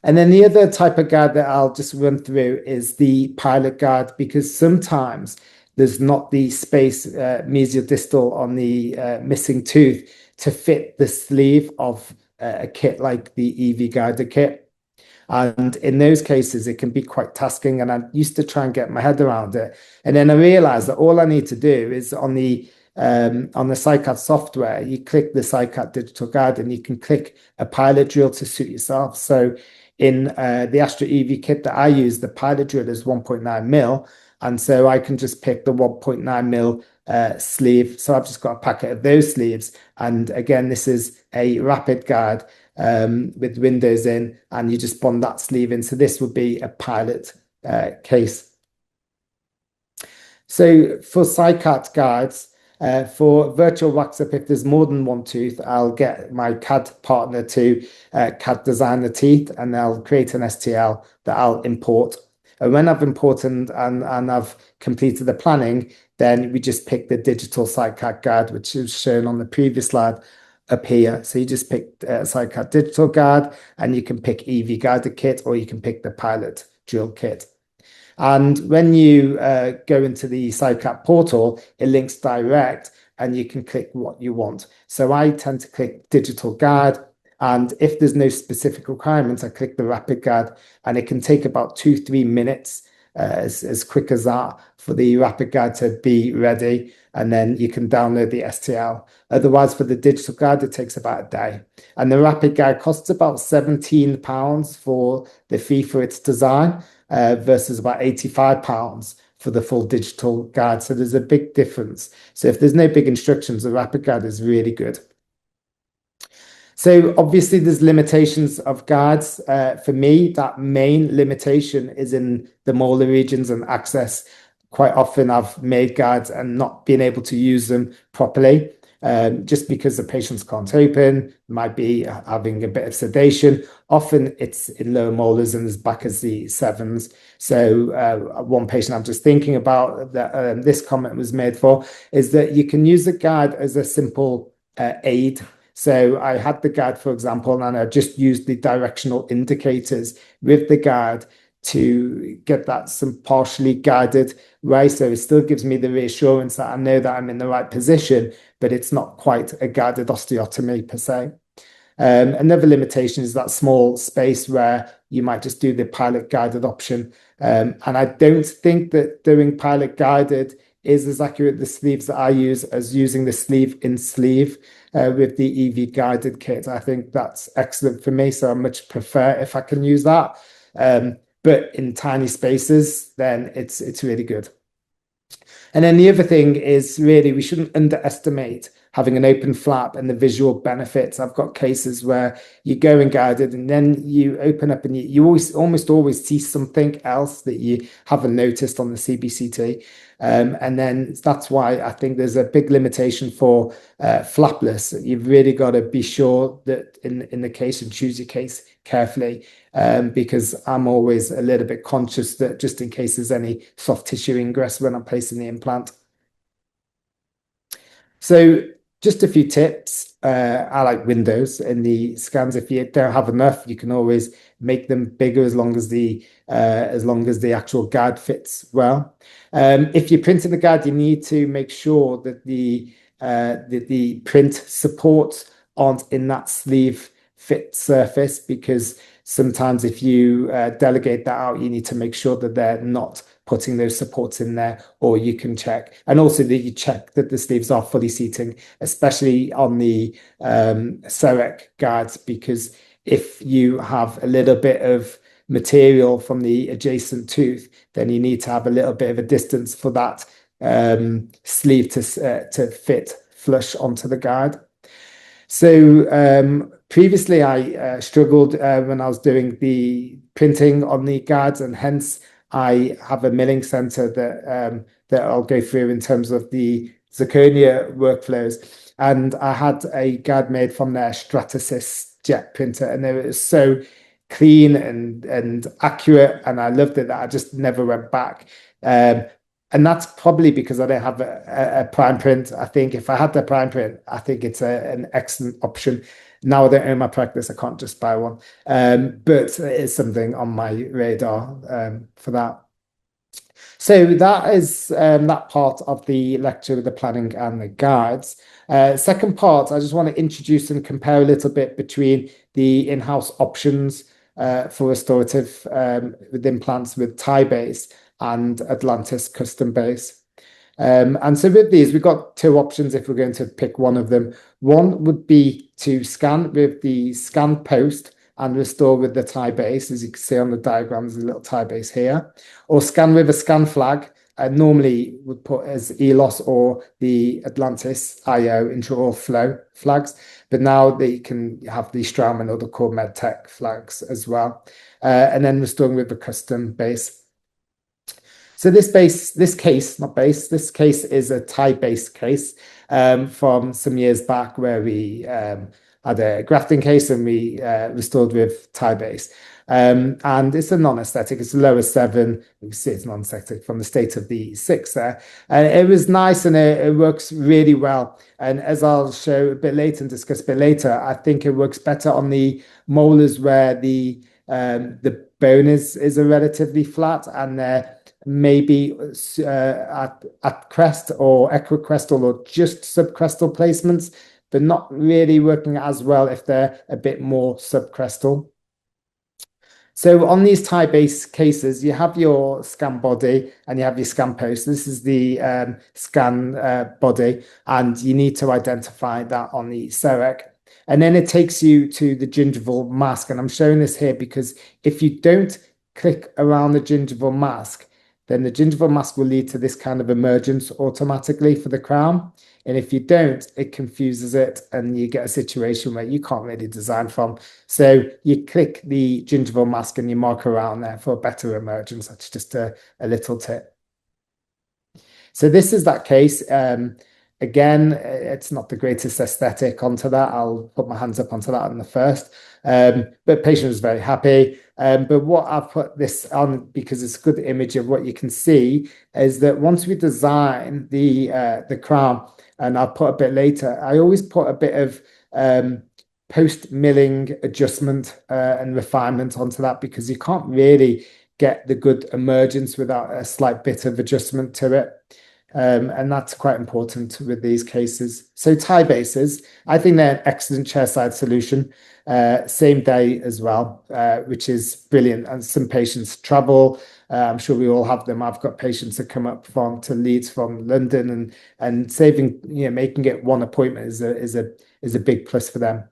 And then the other type of guide that I'll just run through is the pilot guide, because sometimes there's not the space mesial-distal on the missing tooth to fit the sleeve of a kit like the EV guided kit. And in those cases, it can be quite tasking. And I used to try and get my head around it. And then I realized that all I need to do is on the CEREC software, you click the CEREC digital guide and you can click a pilot drill to suit yourself. So in the Astra EV kit that I use, the pilot drill is 1.9 mil. And so I can just pick the 1.9 mil sleeve. So I've just got a packet of those sleeves. And again, this is a rapid guide with windows in, and you just bond that sleeve in. So this would be a pilot case. So for CEREC guides, for virtual wax up, if there's more than one tooth, I'll get my CAD partner to CAD design the teeth, and they'll create an STL that I'll import. And when I've imported and I've completed the planning, then we just pick the digital CEREC guide, which is shown on the previous slide up here. So you just pick CEREC digital guide, and you can pick EV guided kit, or you can pick the pilot drill kit. And when you go into the CEREC portal, it links direct, and you can click what you want. So I tend to click digital guide, and if there's no specific requirements, I click the rapid guide, and it can take about 2-3 minutes, as quick as that, for the rapid guide to be ready, and then you can download the STL. Otherwise, for the digital guide, it takes about a day. And the rapid guide costs about £17 for the fee for its design, versus about £85 for the full digital guide. So there's a big difference. So if there's no big instructions, the rapid guide is really good. So obviously there's limitations of guides. For me, that main limitation is in the molar regions and access. Quite often I've made guides and not been able to use them properly. Just because the patients can't open, might be having a bit of sedation. Often it's in lower molars and as back as the sevens. So one patient I'm just thinking about that this comment was made for is that you can use the guide as a simple aid. So I had the guide, for example, and I just used the directional indicators with the guide to get that some partially guided way. So it still gives me the reassurance that I know that I'm in the right position, but it's not quite a guided osteotomy per se. Another limitation is that small space where you might just do the pilot guided option. And I don't think that doing pilot guided is as accurate the sleeves that I use as using the sleeve in sleeve with the EV guided kit. I think that's excellent for me. So I much prefer if I can use that. But in tiny spaces, then it's really good. And then the other thing is really we shouldn't underestimate having an open flap and the visual benefits. I've got cases where you go and guided and then you open up and you almost always see something else that you haven't noticed on the CBCT. And then that's why I think there's a big limitation for flapless. You've really got to be sure that in the case and choose your case carefully, because I'm always a little bit conscious that just in case there's any soft tissue ingress when I'm placing the implant. So just a few tips. I like windows in the scans. If you don't have enough, you can always make them bigger as long as the actual guide fits well. If you're printing the guide, you need to make sure that the print supports aren't in that sleeve fit surface, because sometimes if you delegate that out, you need to make sure that they're not putting those supports in there, or you can check. And also that you check that the sleeves are fully seating, especially on the CEREC guides, because if you have a little bit of material from the adjacent tooth, then you need to have a little bit of a distance for that sleeve to fit flush onto the guide. So previously I struggled when I was doing the printing on the guides, and hence I have a milling center that I'll go through in terms of the zirconia workflows. And I had a guide made from their Stratasys jet printer, and it was so clean and accurate, and I loved it that I just never went back. And that's probably because I don't have a prime print. I think if I had the prime print, I think it's an excellent option. Now I don't own my practice, I can't just buy one. But it's something on my radar for that. So that is that part of the lecture with the planning and the guides. Second part, I just want to introduce and compare a little bit between the in-house options for restorative with implants with tie base and Atlantis custom base. And so with these, we've got two options if we're going to pick one of them. One would be to scan with the scan post and restore with the tie base. As you can see on the diagram, there's a little tie base here. Or scan with a scan flag, normally would put as ELOS or the Atlantis IO intraoral flow flags. But now they can have the Straumann or the Core MedTech flags as well. And then restoring with a custom base. So this case is a tie-based case from some years back where we had a grafting case and we restored with tie base. And it's a non-aesthetic, it's a lower 7. You can see it's non-aesthetic from the state of the 6 there. And it was nice and it works really well. And as I'll show a bit later and discuss a bit later, I think it works better on the molars where the bone is a relatively flat, and maybe at crest or equicrestal or just subcrestal placements, but not really working as well if they're a bit more subcrestal. So on these tie base cases, you have your scan body and you have your scan post. This is the scan body, and you need to identify that on the CEREC. And then it takes you to the gingival mask. And I'm showing this here because if you don't click around the gingival mask, then the gingival mask will lead to this kind of emergence automatically for the crown. And if you don't, it confuses it and you get a situation where you can't really design from. So you click the gingival mask and you mark around there for a better emergence. That's just a little tip. So this is that case. Again, it's not the greatest aesthetic onto that. I'll put my hands up onto that on the first. But patient was very happy. But what I've put this on, because it's a good image of what you can see, is that once we design the crown, and I'll put a bit later, I always put a bit of post-milling adjustment and refinement onto that, because you can't really get the good emergence without a slight bit of adjustment to it. And that's quite important with these cases. So tie bases, I think they're an excellent chairside solution, same day as well, which is brilliant. And some patients travel. I'm sure we all have them. I've got patients that come up to Leeds from London, and saving, making it one appointment is a big plus for them.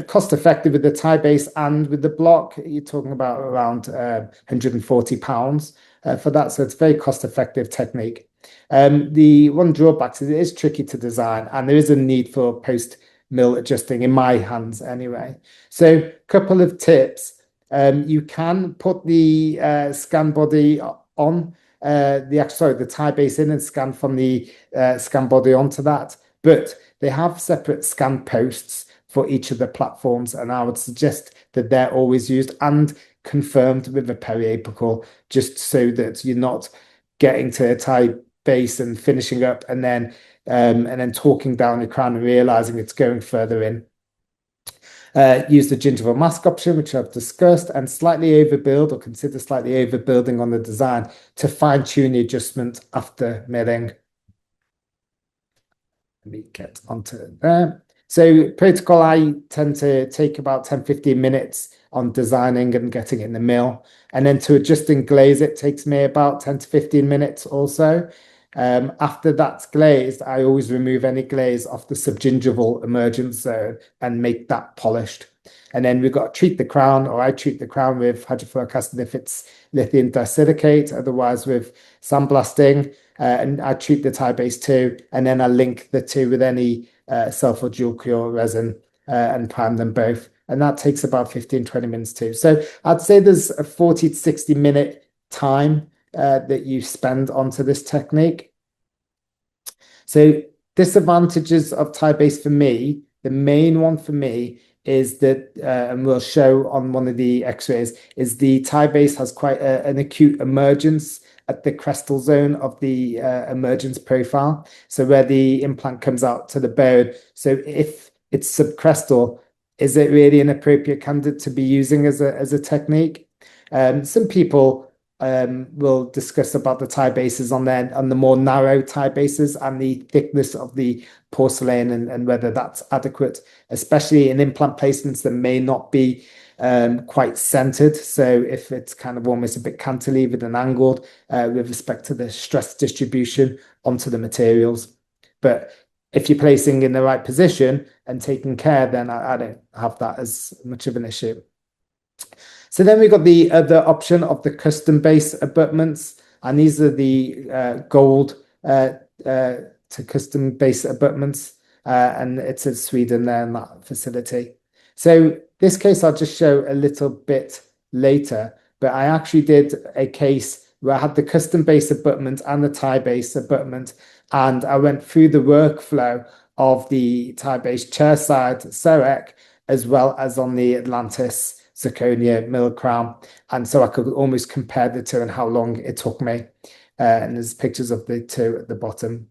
Cost effective with the tie base and with the block, you're talking about around £140 for that. So it's a very cost effective technique. The one drawback is it is tricky to design, and there is a need for post mill adjusting in my hands anyway. So a couple of tips. You can put the scan body on the tie base in and scan from the scan body onto that, but they have separate scan posts for each of the platforms, and I would suggest that they're always used and confirmed with a periapical, just so that you're not getting to a tie base and finishing up and then talking down the crown and realizing it's going further in. Use the gingival mask option, which I've discussed, and slightly overbuild, or consider slightly overbuilding on the design to fine-tune the adjustment after milling. Let me get onto there. So protocol, I tend to take about 10-15 minutes on designing and getting it in the mill. And then to adjust and glaze, it takes me about 10 to 15 minutes or so. After that's glazed, I always remove any glaze off the subgingival emergence zone and make that polished. And then we've got to treat the crown, or I treat the crown with hydrofluoric acid if it's lithium disilicate, otherwise with sandblasting. And I treat the tie base too, and then I link the two with any self or dual cure resin and prime them both. And that takes about 15-20 minutes too. So I'd say there's a 40 to 60 minute time that you spend onto this technique. So disadvantages of tie base for me, the main one for me is that, and we'll show on one of the x-rays, is the tie base has quite an acute emergence at the crestal zone of the emergence profile. So where the implant comes out to the bone. So if it's subcrestal, is it really an appropriate candidate to be using as a technique? Some people will discuss about the tie bases on the more narrow tie bases and the thickness of the porcelain and whether that's adequate, especially in implant placements that may not be quite centered. So if it's kind of almost a bit cantilevered and angled with respect to the stress distribution onto the materials. But if you're placing in the right position and taking care, then I don't have that as much of an issue. So then we've got the other option of the custom base abutments, and these are the gold to custom base abutments, and it's in Sweden there in that facility. So this case I'll just show a little bit later, but I actually did a case where I had the custom base abutment and the tie base abutment, and I went through the workflow of the tie base chairside CEREC as well as on the Atlantis zirconia mill crown, and so I could almost compare the two and how long it took me, and there's pictures of the two at the bottom.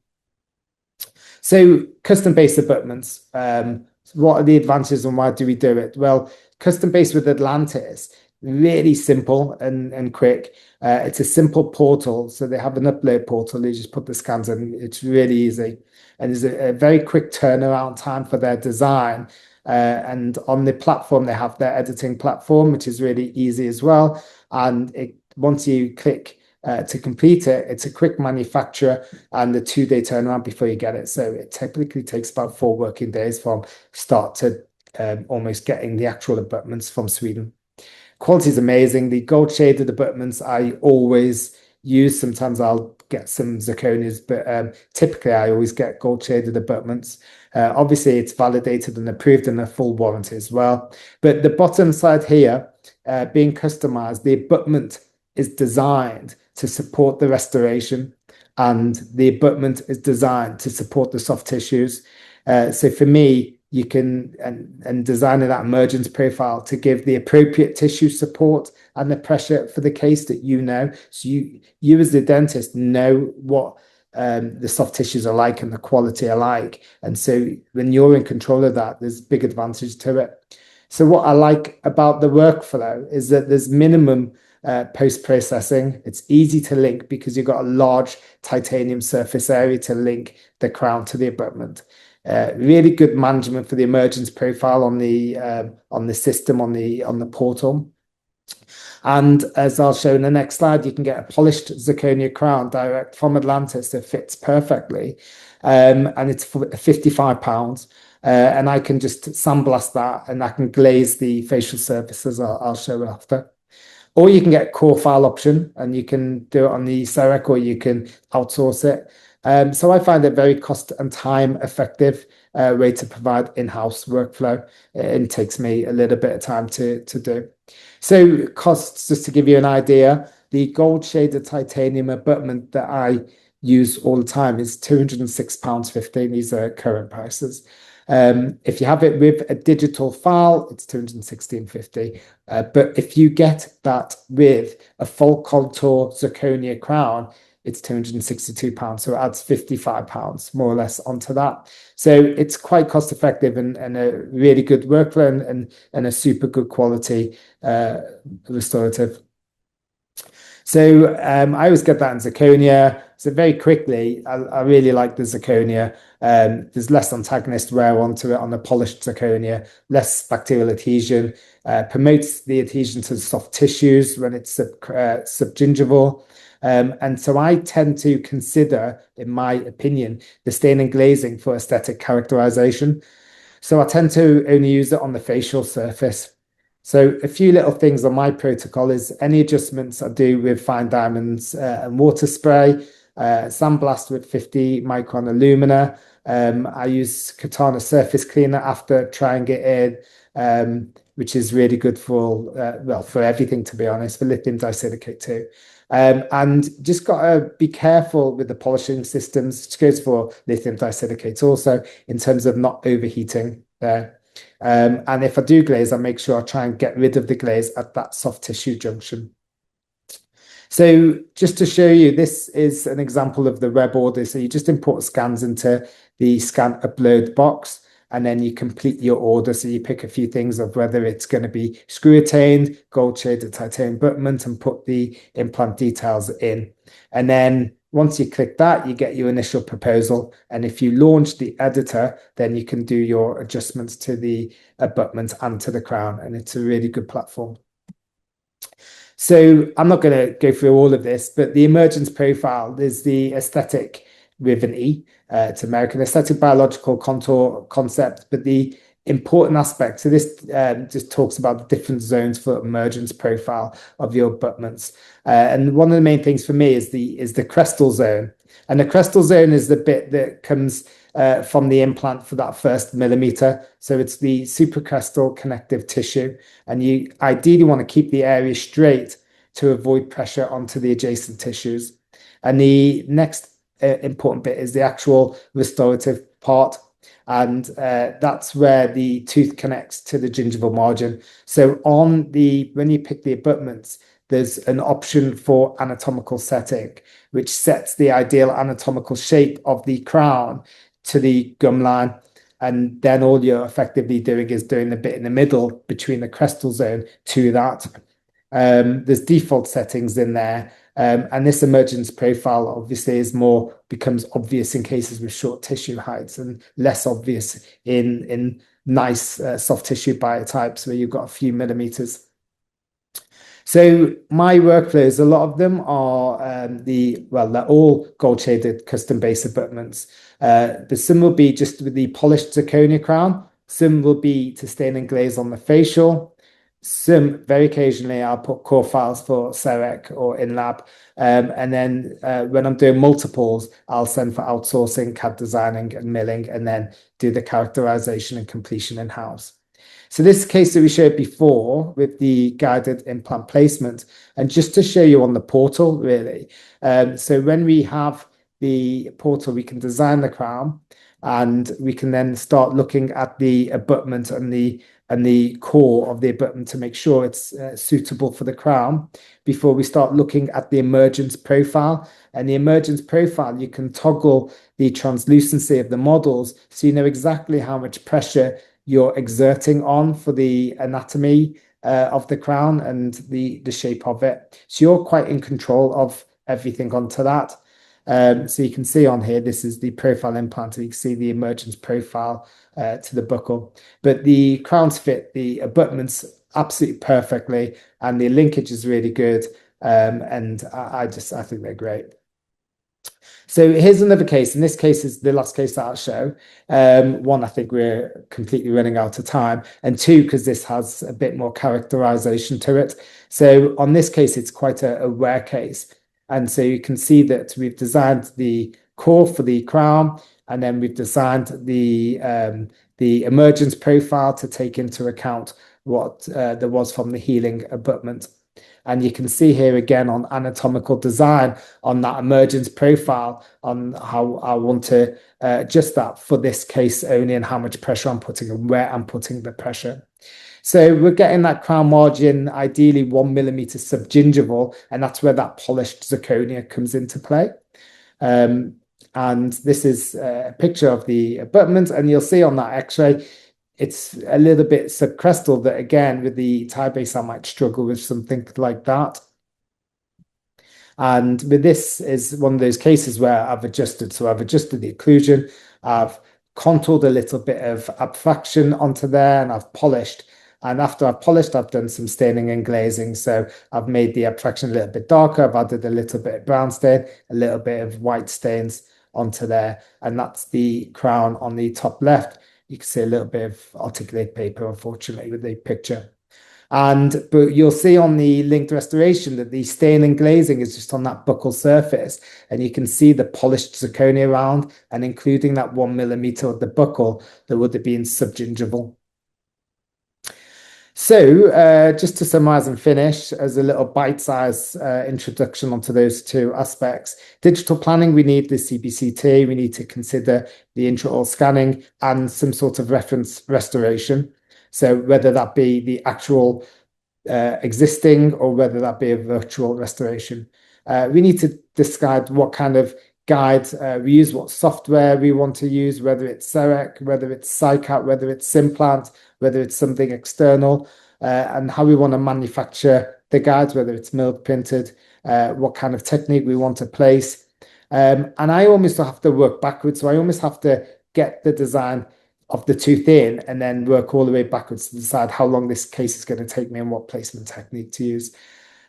So custom base abutments, what are the advantages and why do we do it? Well, custom base with Atlantis, really simple and quick. It's a simple portal, so they have an upload portal. You just put the scans in. It's really easy, and there's a very quick turnaround time for their design. And on the platform, they have their editing platform, which is really easy as well. And once you click to complete it, it's a quick manufacture and a 2-day turnaround before you get it. So it typically takes about 4 working days from start to almost getting the actual abutments from Sweden. Quality is amazing. The gold shaded abutments I always use. Sometimes I'll get some zirconias, but typically I always get gold shaded abutments. Obviously, it's validated and approved in a full warranty as well. But the bottom side here, being customized, the abutment is designed to support the restoration, and the abutment is designed to support the soft tissues. So for me, you can and designing that emergence profile to give the appropriate tissue support and the pressure for the case that you know. So you as the dentist know what the soft tissues are like and the quality are like. And so when you're in control of that, there's big advantage to it. So what I like about the workflow is that there's minimum post-processing. It's easy to link because you've got a large titanium surface area to link the crown to the abutment. Really good management for the emergence profile on the system on the portal. And as I'll show in the next slide, you can get a polished zirconia crown direct from Atlantis that fits perfectly. And it's for £55. And I can just sandblast that and I can glaze the facial surfaces I'll show after. Or you can get core file option and you can do it on the CEREC, or you can outsource it. So I find it very cost and time effective way to provide in-house workflow. It takes me a little bit of time to do. So costs, just to give you an idea, the gold shaded titanium abutment that I use all the time is £206.50. These are current prices. If you have it with a digital file, it's £216.50. But if you get that with a full contour zirconia crown, it's £262. So it adds £55 more or less onto that. So it's quite cost effective and a really good workflow and a super good quality restorative. So I always get that in zirconia. So very quickly, I really like the zirconia. There's less antagonist wear onto it on the polished zirconia, less bacterial adhesion, promotes the adhesion to the soft tissues when it's subgingival. And so I tend to consider, in my opinion, the stain and glazing for aesthetic characterization. So I tend to only use it on the facial surface. So a few little things on my protocol is any adjustments I do with fine diamonds and water spray, sandblast with 50 micron alumina. I use Katana surface cleaner after trying it in, which is really good for, well, for everything, to be honest, for lithium disilicate too. And just got to be careful with the polishing systems, which goes for lithium disilicate also, in terms of not overheating there. And if I do glaze, I make sure I try and get rid of the glaze at that soft tissue junction. So just to show you, this is an example of the web order. So you just import scans into the scan upload box, and then you complete your order. So you pick a few things of whether it's going to be screw attained, gold shaded titanium abutment, and put the implant details in. And then once you click that, you get your initial proposal. And if you launch the editor, then you can do your adjustments to the abutment and to the crown. And it's a really good platform. So I'm not going to go through all of this, but the emergence profile is the aesthetic with an E. It's American aesthetic biological contour concept, but the important aspect. So this just talks about the different zones for emergence profile of your abutments. And one of the main things for me is the crestal zone. And the crestal zone is the bit that comes from the implant for that first millimeter. So it's the supracrestal connective tissue. And you ideally want to keep the area straight to avoid pressure onto the adjacent tissues. And the next important bit is the actual restorative part. And that's where the tooth connects to the gingival margin. So when you pick the abutments, there's an option for anatomical setting, which sets the ideal anatomical shape of the crown to the gum line. And then all you're effectively doing is doing the bit in the middle between the crestal zone to that. There's default settings in there. And this emergence profile obviously becomes obvious in cases with short tissue heights and less obvious in nice soft tissue biotypes where you've got a few millimeters. So my workflows, a lot of them are they're all gold shaded custom base abutments. But some will be just with the polished zirconia crown. Some will be to stain and glaze on the facial. Some very occasionally I'll put core files for CEREC or InLab. And then when I'm doing multiples, I'll send for outsourcing, CAD designing and milling, and then do the characterization and completion in-house. So this case that we showed before with the guided implant placement, and just to show you on the portal, really. So when we have the portal, we can design the crown, and we can then start looking at the abutment and the core of the abutment to make sure it's suitable for the crown before we start looking at the emergence profile. And the emergence profile, you can toggle the translucency of the models so you know exactly how much pressure you're exerting on for the anatomy of the crown and the shape of it. So you're quite in control of everything onto that. So you can see on here, this is the profile implant. You can see the emergence profile to the buccal. But the crowns fit the abutments absolutely perfectly, and the linkage is really good. And I think they're great. So here's another case, and this case is the last case that I'll show. One, I think we're completely running out of time, and two, because this has a bit more characterization to it. So on this case, it's quite a rare case. And so you can see that we've designed the core for the crown, and then we've designed the emergence profile to take into account what there was from the healing abutment. And you can see here again on anatomical design on that emergence profile on how I want to adjust that for this case only, and how much pressure I'm putting and where I'm putting the pressure. So we're getting that crown margin, ideally 1 millimeter subgingival, and that's where that polished zirconia comes into play. And this is a picture of the abutment, and you'll see on that x-ray, it's a little bit subcrestal, that again, with the tie base, I might struggle with something like that. And with this is one of those cases where I've adjusted. So I've adjusted the occlusion, I've contoured a little bit of abstraction onto there, and I've polished. And after I've polished, I've done some staining and glazing. So I've made the abstraction a little bit darker. I've added a little bit of brown stain, a little bit of white stains onto there. And that's the crown on the top left. You can see a little bit of articulated paper, unfortunately, with the picture. But you'll see on the linked restoration that the stain and glazing is just on that buccal surface, and you can see the polished zirconia around, and including that 1 millimeter of the buccal that would have been subgingival. So just to summarize and finish, as a little bite-sized introduction onto those two aspects, digital planning, we need the CBCT, we need to consider the intraoral scanning and some sort of reference restoration. So whether that be the actual existing or whether that be a virtual restoration. We need to decide what kind of guide we use, what software we want to use, whether it's CEREC, whether it's SciCat, whether it's Implant, whether it's something external, and how we want to manufacture the guides, whether it's milled, printed, what kind of technique we want to place. And I almost have to work backwards. So I almost have to get the design of the tooth in and then work all the way backwards to decide how long this case is going to take me and what placement technique to use.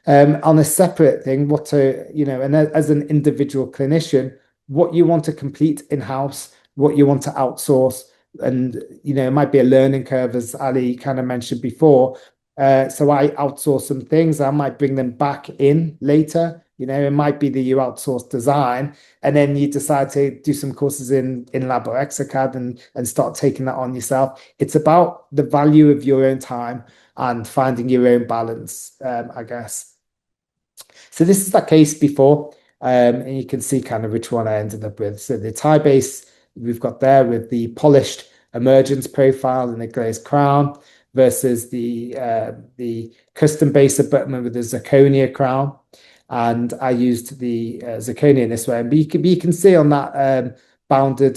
On a separate thing, and as an individual clinician, what you want to complete in-house, what you want to outsource, and it might be a learning curve, as Ali kind of mentioned before. So I outsource some things, I might bring them back in later. It might be that you outsource design and then you decide to do some courses in Lab or Exocad and start taking that on yourself. It's about the value of your own time and finding your own balance, I guess. So this is that case before, and you can see kind of which one I ended up with. So the tie base we've got there with the polished emergence profile and the glazed crown versus the custom base abutment with the zirconia crown. And I used the zirconia in this way. But you can see on that bounded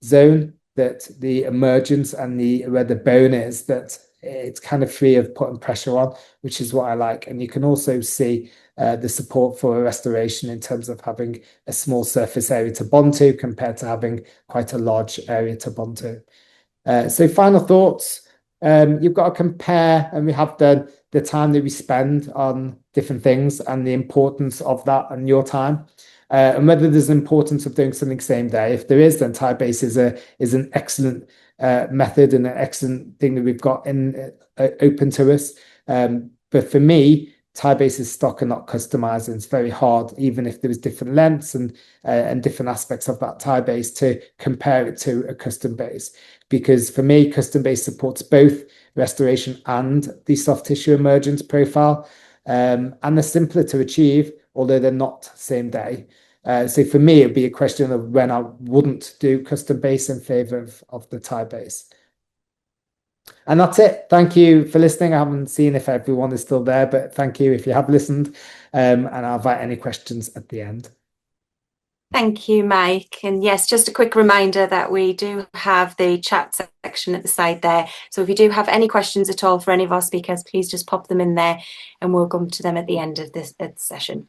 zone that the emergence and where the bone is, that it's kind of free of putting pressure on, which is what I like. And you can also see the support for a restoration in terms of having a small surface area to bond to compared to having quite a large area to bond to. So final thoughts, you've got to compare, and we have done, the time that we spend on different things and the importance of that and your time. and whether there's an importance of doing something same day. If there is, then tie-based is an excellent method and an excellent thing that we've got in open to us. But for me, tie-based is stock and not customized, and it's very hard, even if there was different lengths and different aspects of that tie-base, to compare it to a custom base. Because for me, custom base supports both restoration and the soft tissue emergence profile, and they're simpler to achieve, although they're not same day. So for me, it'd be a question of when I wouldn't do custom base in favor of the tie-base. And that's it. Thank you for listening. I haven't seen if everyone is still there, but thank you if you have listened. And I'll invite any questions at the end. Thank you, Mike. And yes, just a quick reminder that we do have the chat section at the side there. So if you do have any questions at all for any of our speakers, please just pop them in there and we'll come to them at the end of this session.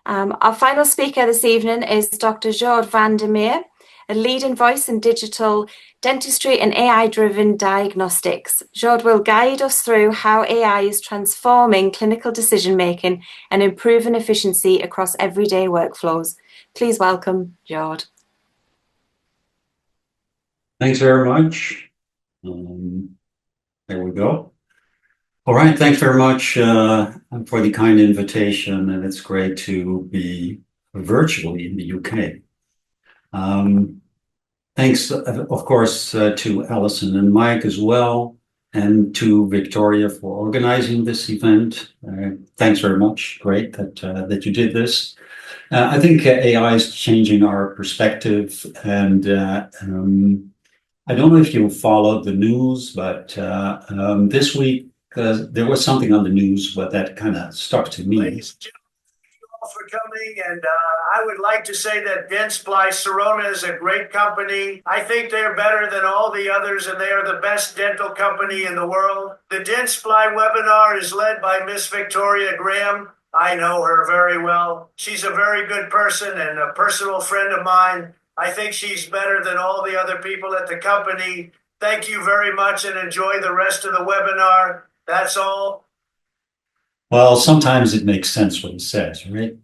Our final speaker this evening is Dr. Joerd van der Meer, a leading voice in digital dentistry and AI-driven diagnostics. Joerd will guide us through how AI is transforming clinical decision-making and improving efficiency across everyday workflows. Please welcome Joerd. Thanks very much. There we go. All right, thanks very much for the kind invitation, and it's great to be virtually in the UK. Thanks, of course, to Alison and Mike as well, and to Victoria for organizing this event. Thanks very much. Great that you did this. I think AI is changing our perspective, and I don't know if you followed the news, but this week there was something on the news, but that kind of stuck to me. Ladies and gentlemen, thank you all for coming, and I would like to say that Dentsply Sirona is a great company. I think they're better than all the others, and they are the best dental company in the world. The Dentsply webinar is led by Miss Victoria Graham. I know her very well. She's a very good person and a personal friend of mine. I think she's better than all the other people at the company. Thank you very much and enjoy the rest of the webinar. That's all. Well, sometimes it makes sense what he says, right?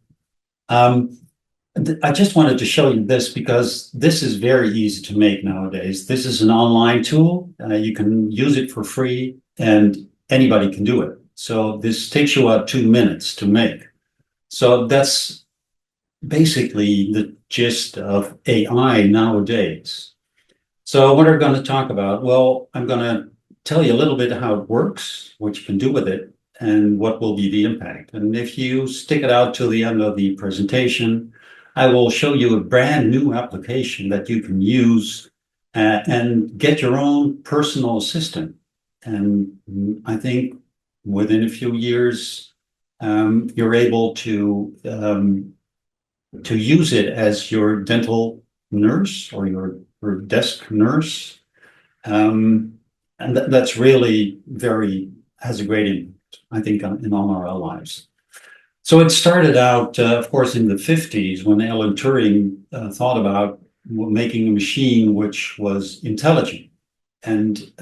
I just wanted to show you this because this is very easy to make nowadays. This is an online tool. You can use it for free and anybody can do it. So this takes you about 2 minutes to make. So that's basically the gist of AI nowadays. So what are we going to talk about? Well, I'm going to tell you a little bit how it works, what you can do with it, and what will be the impact. And if you stick it out till the end of the presentation, I will show you a brand new application that you can use and get your own personal assistant. And I think within a few years, you're able to use it as your dental nurse or your desk nurse. And that's really has a great impact, I think, in all our lives. So it started out, of course, in the 50s when Alan Turing thought about making a machine which was intelligent. And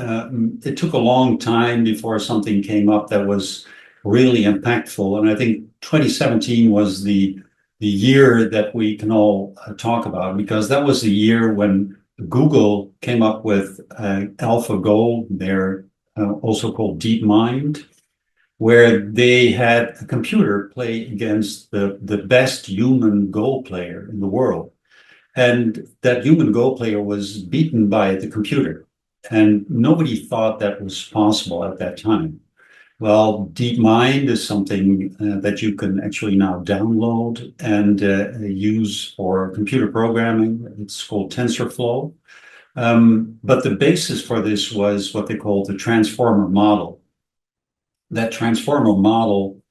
it took a long time before something came up that was really impactful. And I think 2017 was the year that we can all talk about, because that was the year when Google came up with AlphaGo, they're also called DeepMind, where they had a computer play against the best human Go player in the world. And that human Go player was beaten by the computer. And nobody thought that was possible at that time. Well, DeepMind is something that you can actually now download and use for computer programming. It's called TensorFlow. But the basis for this was what they call the transformer model. That transformer model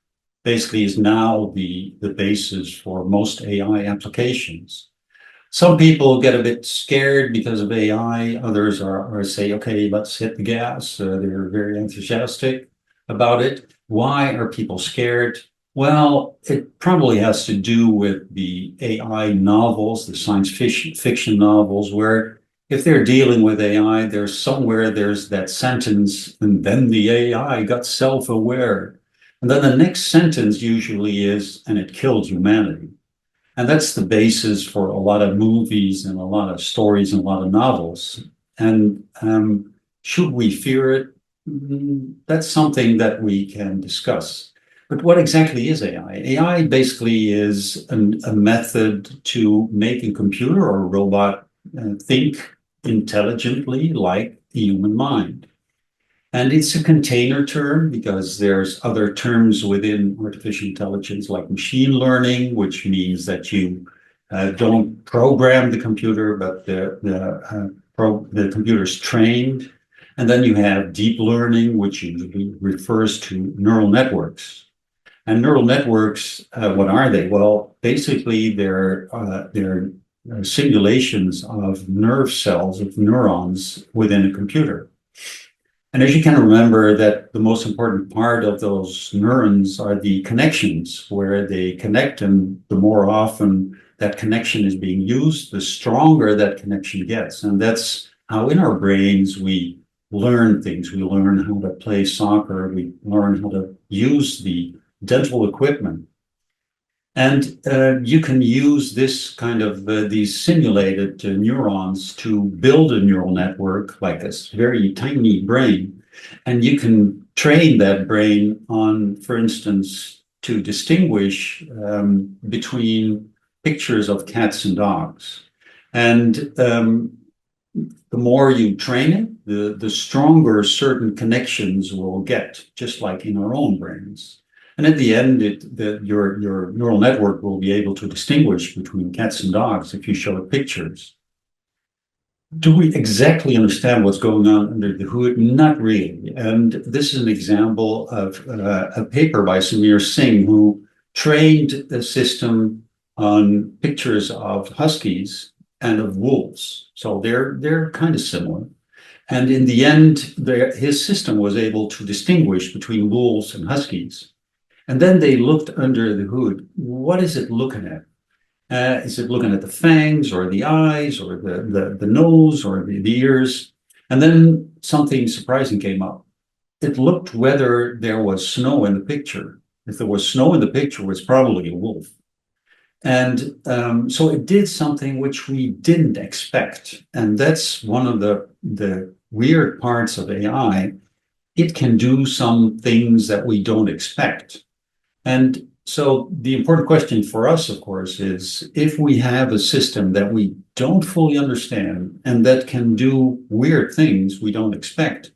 basically is now the basis for most AI applications. Some people get a bit scared because of AI. Others are say, okay, let's hit the gas. They're very enthusiastic about it. Why are people scared? Well, it probably has to do with the AI novels, the science fiction novels, where if they're dealing with AI, there's that sentence, and then the AI got self-aware. And then the next sentence usually is, and it killed humanity. And that's the basis for a lot of movies and a lot of stories and a lot of novels. And should we fear it? That's something that we can discuss. But what exactly is AI? AI basically is a method to make a computer or a robot think intelligently like the human mind. And it's a container term because there's other terms within artificial intelligence like machine learning, which means that you don't program the computer, but the computer is trained. And then you have deep learning, which usually refers to neural networks. And neural networks, what are they? Well, basically they're simulations of nerve cells, of neurons within a computer. And as you can remember, that the most important part of those neurons are the connections, where they connect, and the more often that connection is being used, the stronger that connection gets. And that's how in our brains we learn things. We learn how to play soccer, we learn how to use the dental equipment. And you can use this kind of these simulated neurons to build a neural network like this very tiny brain. And you can train that brain on, for instance, to distinguish between pictures of cats and dogs. And the more you train it, the stronger certain connections will get, just like in our own brains. And at the end, your neural network will be able to distinguish between cats and dogs if you show it pictures. Do we exactly understand what's going on under the hood? Not really. And this is an example of a paper by Meer, who trained a system on pictures of huskies and of wolves. So they're kind of similar. And in the end, his system was able to distinguish between wolves and huskies. And then they looked under the hood. What is it looking at? Is it looking at the fangs or the eyes or the nose or the ears? And then something surprising came up. It looked whether there was snow in the picture. If there was snow in the picture, it was probably a wolf. And so it did something which we didn't expect. And that's one of the weird parts of AI. It can do some things that we don't expect. And so the important question for us, of course, is if we have a system that we don't fully understand and that can do weird things we don't expect,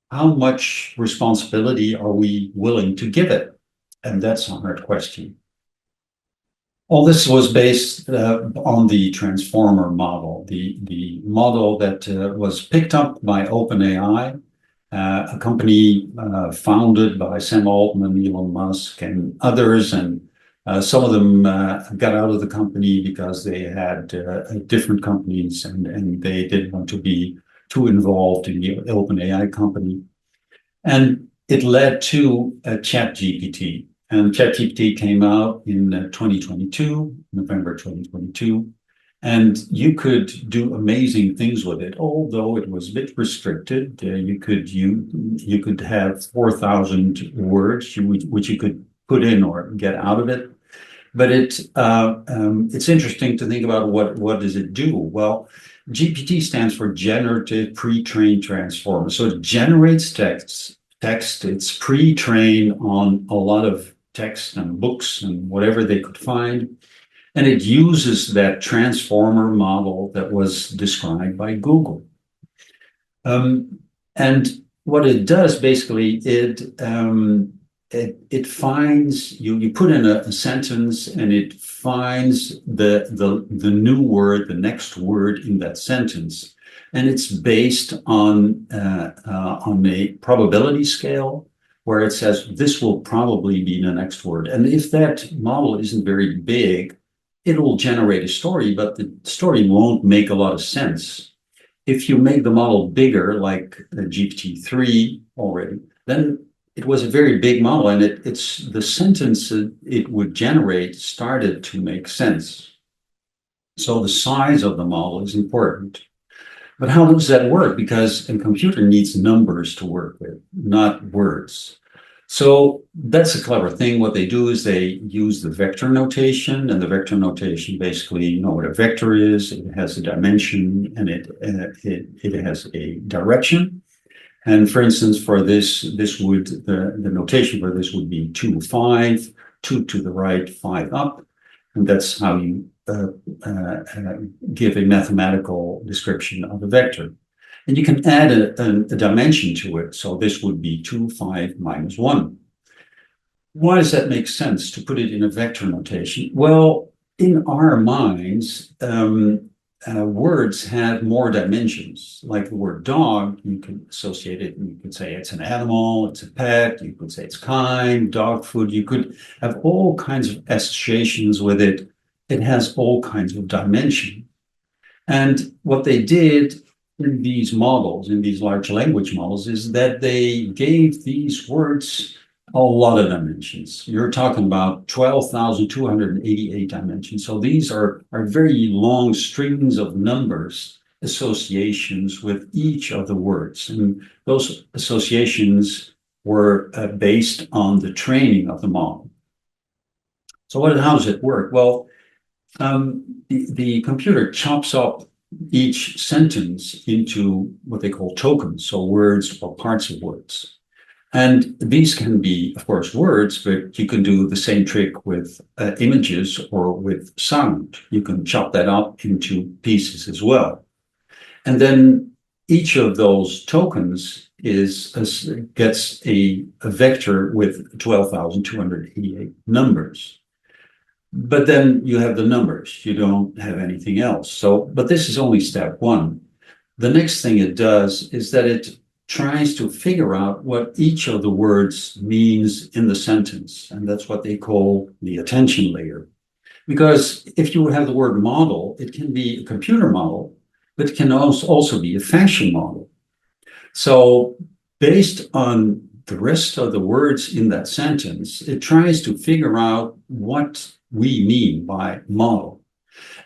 how much responsibility are we willing to give it? And that's a hard question. All this was based on the transformer model, the model that was picked up by OpenAI, a company founded by Sam Altman, Elon Musk, and others. And some of them got out of the company because they had different companies and they didn't want to be too involved in the OpenAI company. And it led to ChatGPT. And ChatGPT came out in 2022, November 2022. And you could do amazing things with it, although it was a bit restricted. You could have 4,000 words, which you could put in or get out of it. But it's interesting to think about what does it do? Well, GPT stands for Generative Pre-trained Transformer. So it generates text. It's pre-trained on a lot of text and books and whatever they could find. And it uses that transformer model that was described by Google. And what it does basically, it finds, you put in a sentence and it finds the new word, the next word in that sentence. And it's based on a probability scale where it says this will probably be the next word. And if that model isn't very big, it will generate a story, but the story won't make a lot of sense. If you make the model bigger, like GPT-3 already, then it was a very big model, and it's the sentence it would generate started to make sense. So the size of the model is important. But how does that work? Because a computer needs numbers to work with, not words. So that's a clever thing. What they do is they use the vector notation, and the vector notation basically, you know what a vector is. It has a dimension, and it has a direction. And for instance, for this would the notation for this would be 2, 5, 2 to the right, 5 up, and that's how you give a mathematical description of a vector. And you can add a dimension to it. So this would be 2, 5, minus 1. Why does that make sense to put it in a vector notation? Well, in our minds, words have more dimensions. Like the word dog, you can associate it, you could say it's an animal, it's a pet, you could say it's kind, dog food, you could have all kinds of associations with it. It has all kinds of dimension. And what they did in these models, in these large language models, is that they gave these words a lot of dimensions. You're talking about 12,288 dimensions. So these are very long strings of numbers, associations with each of the words. And those associations were based on the training of the model. So how does it work? Well, the computer chops up each sentence into what they call tokens, so words or parts of words. And these can be, of course, words, but you can do the same trick with images or with sound. You can chop that up into pieces as well. And then each of those tokens gets a vector with 12,288 numbers. But then you have the numbers, you don't have anything else. So, but this is only step one. The next thing it does is that it tries to figure out what each of the words means in the sentence. And that's what they call the attention layer. Because if you have the word model, it can be a computer model, but it can also be a fashion model. So based on the rest of the words in that sentence, it tries to figure out what we mean by model.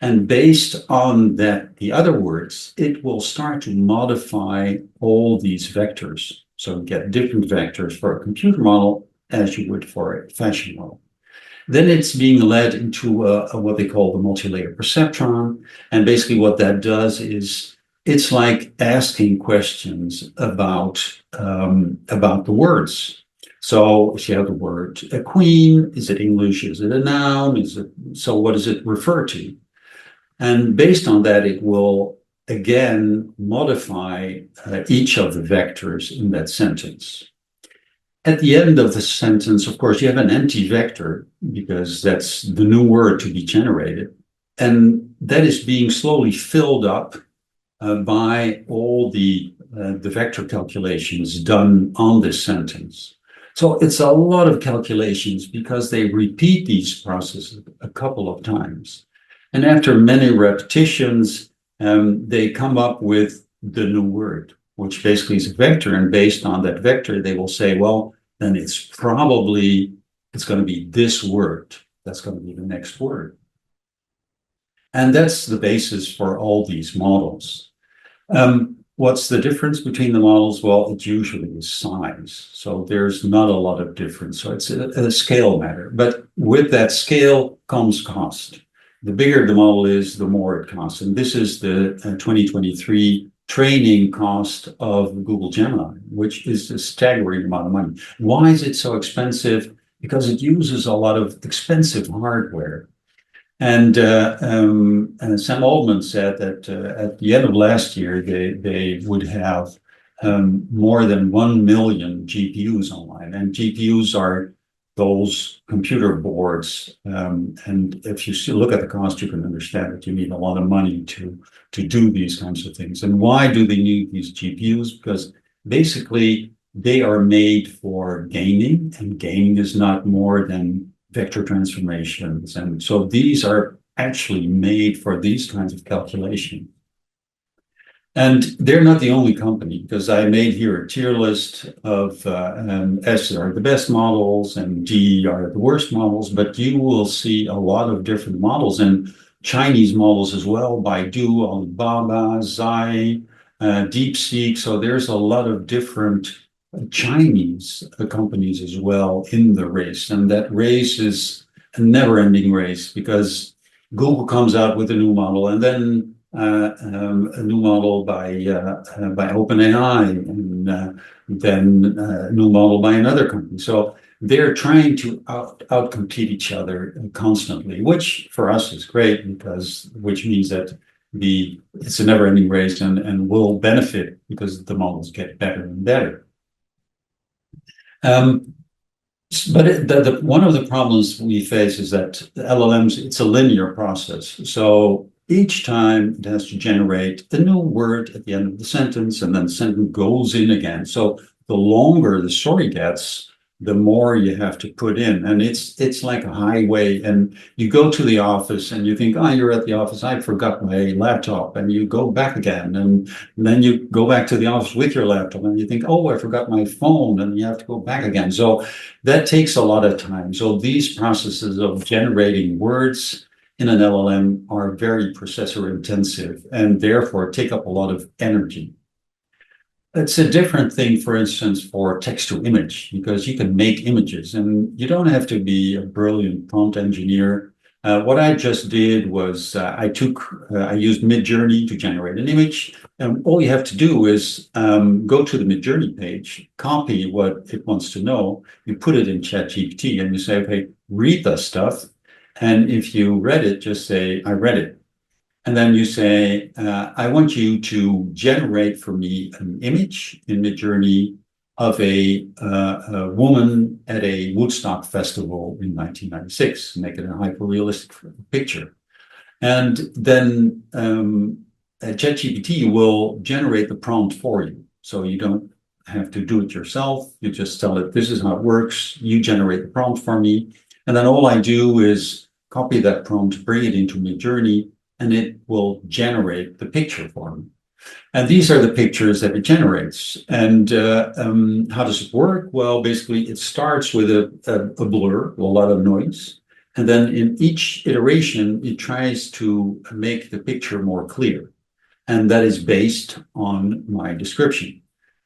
And based on that, the other words, it will start to modify all these vectors. So get different vectors for a computer model as you would for a fashion model. Then it's being led into what they call the multi-layer perceptron. And basically what that does is it's like asking questions about the words. So if you have the word a queen, is it English? Is it a noun? So what does it refer to? And based on that, it will again modify each of the vectors in that sentence. At the end of the sentence, of course, you have an empty vector because that's the new word to be generated. And that is being slowly filled up by all the vector calculations done on this sentence. So it's a lot of calculations because they repeat these processes a couple of times. And after many repetitions, they come up with the new word, which basically is a vector. And based on that vector, they will say, well, then it's going to be this word. That's going to be the next word. And that's the basis for all these models. What's the difference between the models? Well, it usually is size. So there's not a lot of difference. So it's a scale matter. But with that scale comes cost. The bigger the model is, the more it costs. And this is the 2023 training cost of Google Gemini, which is a staggering amount of money. Why is it so expensive? Because it uses a lot of expensive hardware. And Sam Altman said that at the end of last year, they would have more than 1 million GPUs online. And GPUs are those computer boards. And if you look at the cost, you can understand that you need a lot of money to do these kinds of things. And why do they need these GPUs? Because basically they are made for gaming, and gaming is not more than vector transformations. And so these are actually made for these kinds of calculation. And they're not the only company, because I made here a tier list of S are the best models and D are the worst models, but you will see a lot of different models and Chinese models as well, Baidu, Alibaba, Zai, DeepSeek. So there's a lot of different Chinese companies as well in the race. And that race is a never-ending race because Google comes out with a new model, and then a new model by OpenAI, and then a new model by another company. So they're trying to outcompete each other constantly, which for us is great which means that it's a never-ending race and will benefit because the models get better and better. But one of the problems we face is that the LLMs, it's a linear process. So each time it has to generate a new word at the end of the sentence, and then the sentence goes in again. So the longer the story gets, the more you have to put in. And it's like a highway, and you go to the office and you think, oh, you're at the office, I forgot my laptop, and you go back again, and then you go back to the office with your laptop and you think, oh, I forgot my phone, and you have to go back again. So that takes a lot of time. So these processes of generating words in an LLM are very processor intensive and therefore take up a lot of energy. It's a different thing, for instance, for text to image, because you can make images and you don't have to be a brilliant prompt engineer. What I just did was I used Midjourney to generate an image. And all you have to do is go to the Midjourney page, copy what it wants to know, you put it in ChatGPT and you say, okay, read that stuff. And if you read it, just say, I read it. And then you say, I want you to generate for me an image in Midjourney of a woman at a Woodstock festival in 1996, make it a hyper-realistic picture. And then ChatGPT will generate the prompt for you. So you don't have to do it yourself. You just tell it, this is how it works. You generate the prompt for me. And then all I do is copy that prompt, bring it into Midjourney, and it will generate the picture for me. And these are the pictures that it generates. And how does it work? Well, basically, it starts with a blur, a lot of noise. And then in each iteration, it tries to make the picture more clear. And that is based on my description.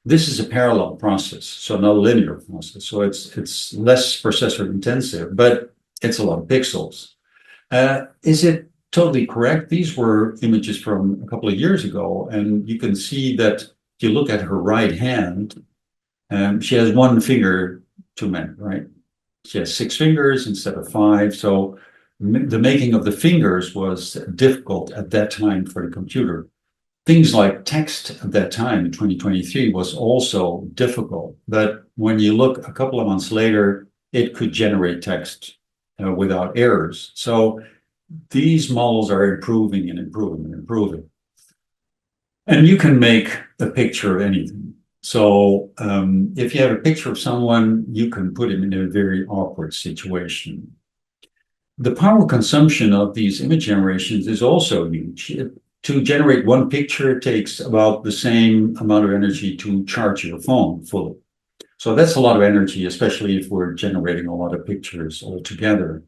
This is a parallel process, so not a linear process. So it's less processor intensive, but it's a lot of pixels. Is it totally correct? These were images from a couple of years ago, and you can see that if you look at her right hand, she has one finger too many, right? She has 6 fingers instead of 5. So the making of the fingers was difficult at that time for the computer. Things like text at that time in 2023 was also difficult. But when you look a couple of months later, it could generate text without errors. So these models are improving and improving and improving. And you can make a picture of anything. So if you have a picture of someone, you can put it in a very awkward situation. The power consumption of these image generations is also huge. To generate one picture takes about the same amount of energy to charge your phone fully. So that's a lot of energy, especially if we're generating a lot of pictures all together.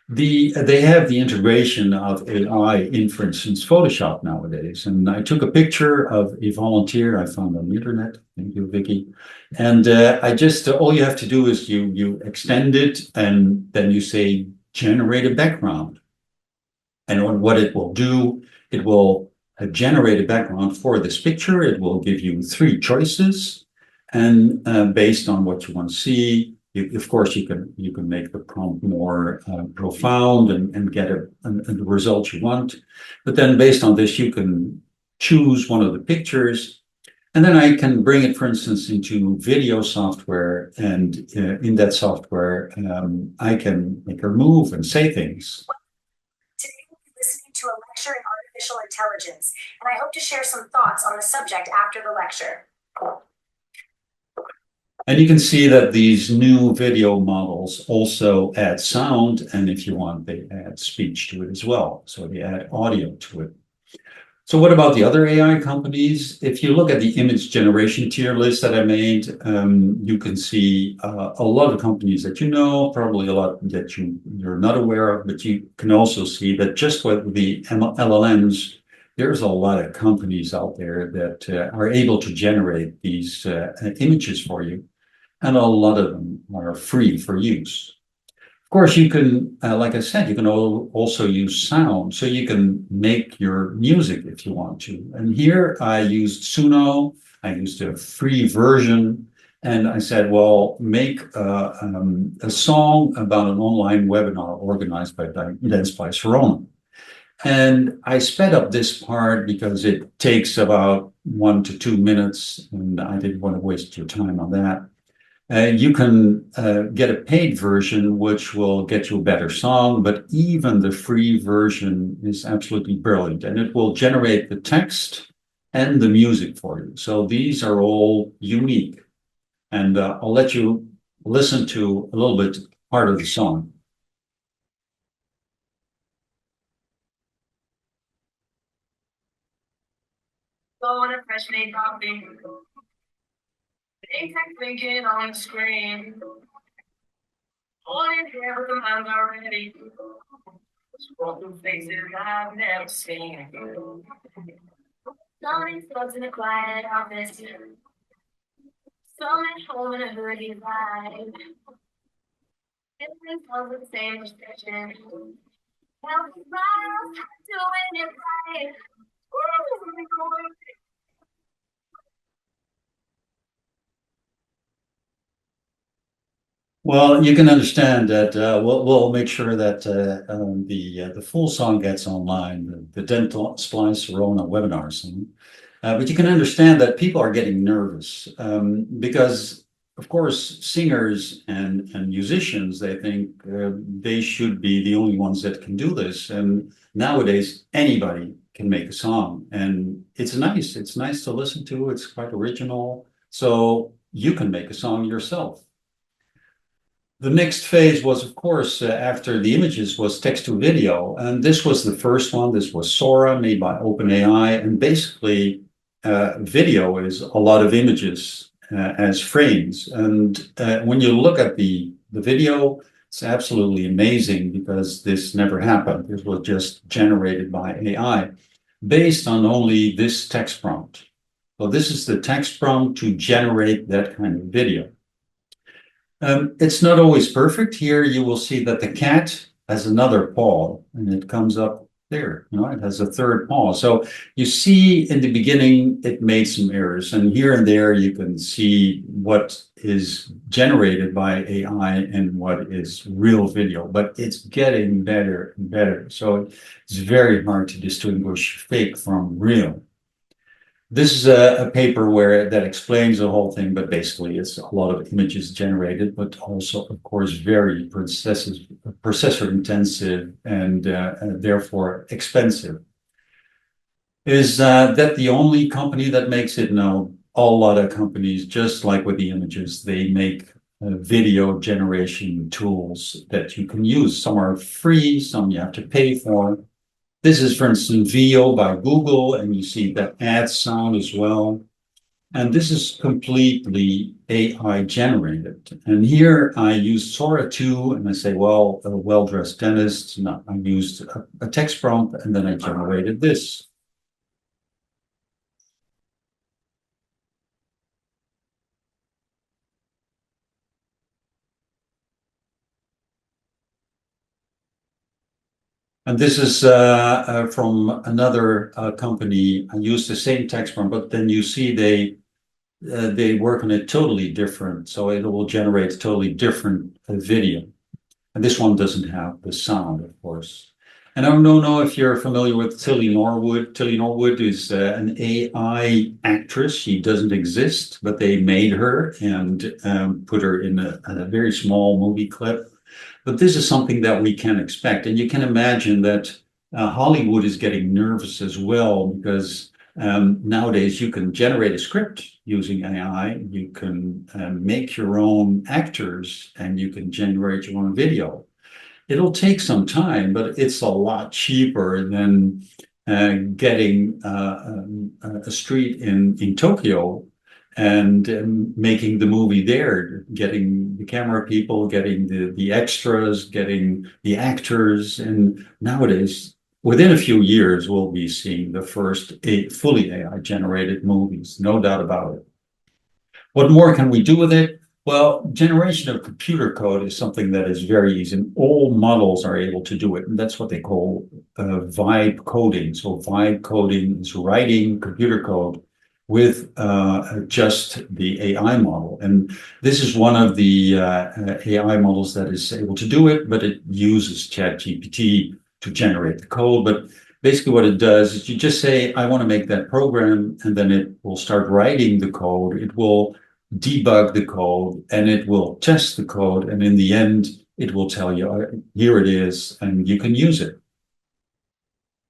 They have the integration of AI in, for instance, Photoshop nowadays. And I took a picture of a volunteer I found on the internet. Thank you, Vicky. And all you have to do is you extend it, and then you say, generate a background. And what it will do, it will generate a background for this picture. It will give you 3 choices. And based on what you want to see, of course, you can make the prompt more profound and get the result you want. But then based on this, you can choose one of the pictures. And then I can bring it, for instance, into video software. And in that software, I can make her move and say things. Today we'll be listening to a lecture in artificial intelligence, and I hope to share some thoughts on the subject after the lecture. And you can see that these new video models also add sound, and if you want, they add speech to it as well. So they add audio to it. So what about the other AI companies? If you look at the image generation tier list that I made, you can see a lot of companies that you know, probably a lot that you're not aware of, but you can also see that just with the LLMs, there's a lot of companies out there that are able to generate these images for you, and a lot of them are free for use. Of course, you can, like I said, you can also use sound, so you can make your music if you want to. And here I used Suno, I used a free version, and I said, well, make a song about an online webinar organized by Dentistry Sirona. And I sped up this part because it takes about 1 to 2 minutes, and I didn't want to waste your time on that. You can get a paid version, which will get you a better song, but even the free version is absolutely brilliant, and it will generate the text and the music for you. So these are all unique. And I'll let you listen to a little bit part of the song. On a fresh made coffee. Big tech blinking on the screen. Holding here with the mind already. Scroll through faces I've never seen. Summoning thugs in a quiet office. Some at home in a hoodie vibe. Different songs with the same prescription. Healthy smiles, doing it right. Well, you can understand that we'll make sure that the full song gets online, the Dentistry Sirona webinars. But you can understand that people are getting nervous because, of course, singers and musicians, they think they should be the only ones that can do this. And nowadays, anybody can make a song, and it's nice to listen to. It's quite original, so you can make a song yourself. The next phase was, of course, after the images, was text to video, and this was the first one. This was Sora, made by OpenAI, and basically video is a lot of images as frames. And when you look at the video, it's absolutely amazing because this never happened. This was just generated by AI based on only this text prompt. So this is the text prompt to generate that kind of video. It's not always perfect. Here you will see that the cat has another paw, and it comes up there. It has a third paw. So you see in the beginning, it made some errors, and here and there you can see what is generated by AI and what is real video, but it's getting better and better. So it's very hard to distinguish fake from real. This is a paper that explains the whole thing, but basically it's a lot of images generated, but also, of course, very processor intensive and therefore expensive. Is that the only company that makes it? No, a lot of companies, just like with the images, they make video generation tools that you can use. Some are free, some you have to pay for. This is, for instance, VO by Google, and you see that adds sound as well. And this is completely AI generated. And here I used Sora 2, and I say, well, a well-dressed dentist. No, I used a text prompt, and then I generated this. And this is from another company. I used the same text prompt, but then you see they work on it totally different. So it will generate totally different video. And this one doesn't have the sound, of course. And I don't know if you're familiar with Tilly Norwood. Tilly Norwood is an AI actress. She doesn't exist, but they made her and put her in a very small movie clip. But this is something that we can expect. And you can imagine that Hollywood is getting nervous as well, because nowadays you can generate a script using AI, you can make your own actors, and you can generate your own video. It'll take some time, but it's a lot cheaper than getting a street in Tokyo and making the movie there, getting the camera people, getting the extras, getting the actors. And nowadays within a few years, we'll be seeing the first fully AI-generated movies, no doubt about it. What more can we do with it? Well, generation of computer code is something that is very easy, and all models are able to do it. And that's what they call vibe coding. So vibe coding is writing computer code with just the AI model. And this is one of the AI models that is able to do it, but it uses ChatGPT to generate the code. But basically what it does is you just say, I want to make that program, and then it will start writing the code. It will debug the code, and it will test the code, and in the end it will tell you, here it is, and you can use it.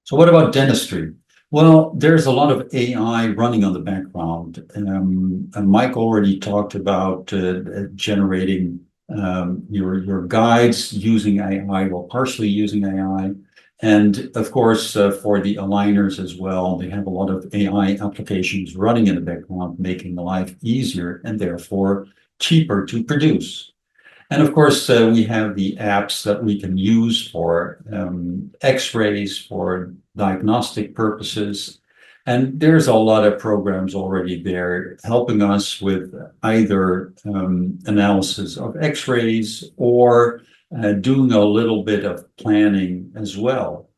So what about dentistry? Well, there's a lot of AI running on the background, and Mike already talked about generating your guides using AI or partially using AI. And of course, for the aligners as well, they have a lot of AI applications running in the background, making life easier and therefore cheaper to produce. And of course, we have the apps that we can use for X-rays, for diagnostic purposes. And there's a lot of programs already there helping us with either analysis of X-rays or doing a little bit of planning as well.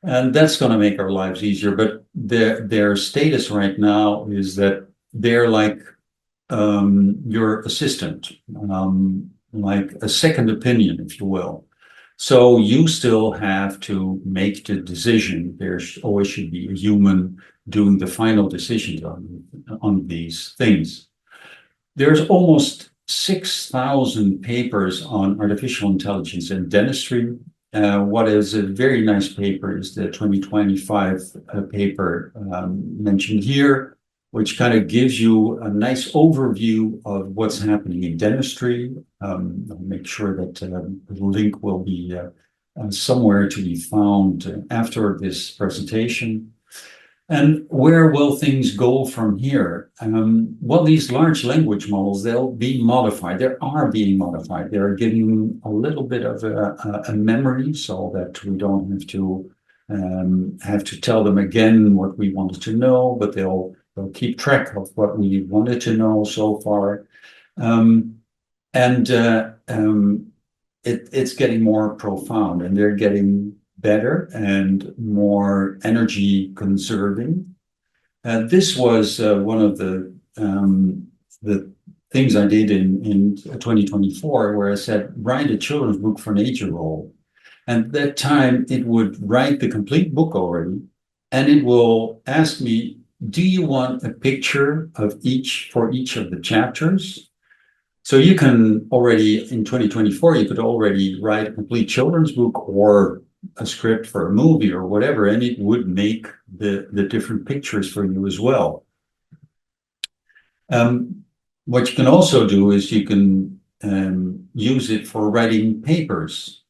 And that's going to make our lives easier. But their status right now is that they're like your assistant, like a second opinion, if you will. So you still have to make the decision. There always should be a human doing the final decisions on these things. There's almost 6,000 papers on artificial intelligence in dentistry. What is a very nice paper is the 2025 paper mentioned here, which kind of gives you a nice overview of what's happening in dentistry. I'll make sure that the link will be somewhere to be found after this presentation. And where will things go from here? Well, these large language models, they'll be modified. They are being modified. They're getting a little bit of a memory so that we don't have to tell them again what we wanted to know, but they'll keep track of what we wanted to know so far. It's getting more profound, and they're getting better and more energy conserving. This was one of the things I did in 2024, where I said, write a children's book for an 8-year-old. And at that time, it would write the complete book already, and it will ask me, do you want a picture of for each of the chapters? So you can already, in 2024, you could already write a complete children's book or a script for a movie or whatever, and it would make the different pictures for you as well. What you can also do is you can use it for writing papers.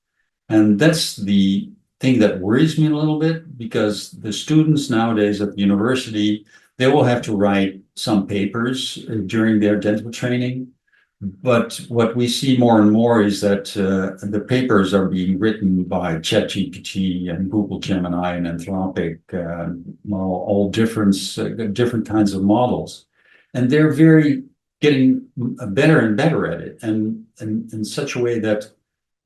And that's the thing that worries me a little bit, because the students nowadays at the university, they will have to write some papers during their dental training. But what we see more and more is that the papers are being written by ChatGPT and Google Gemini and Anthropic, all different kinds of models. And they're getting better and better at it, and in such a way that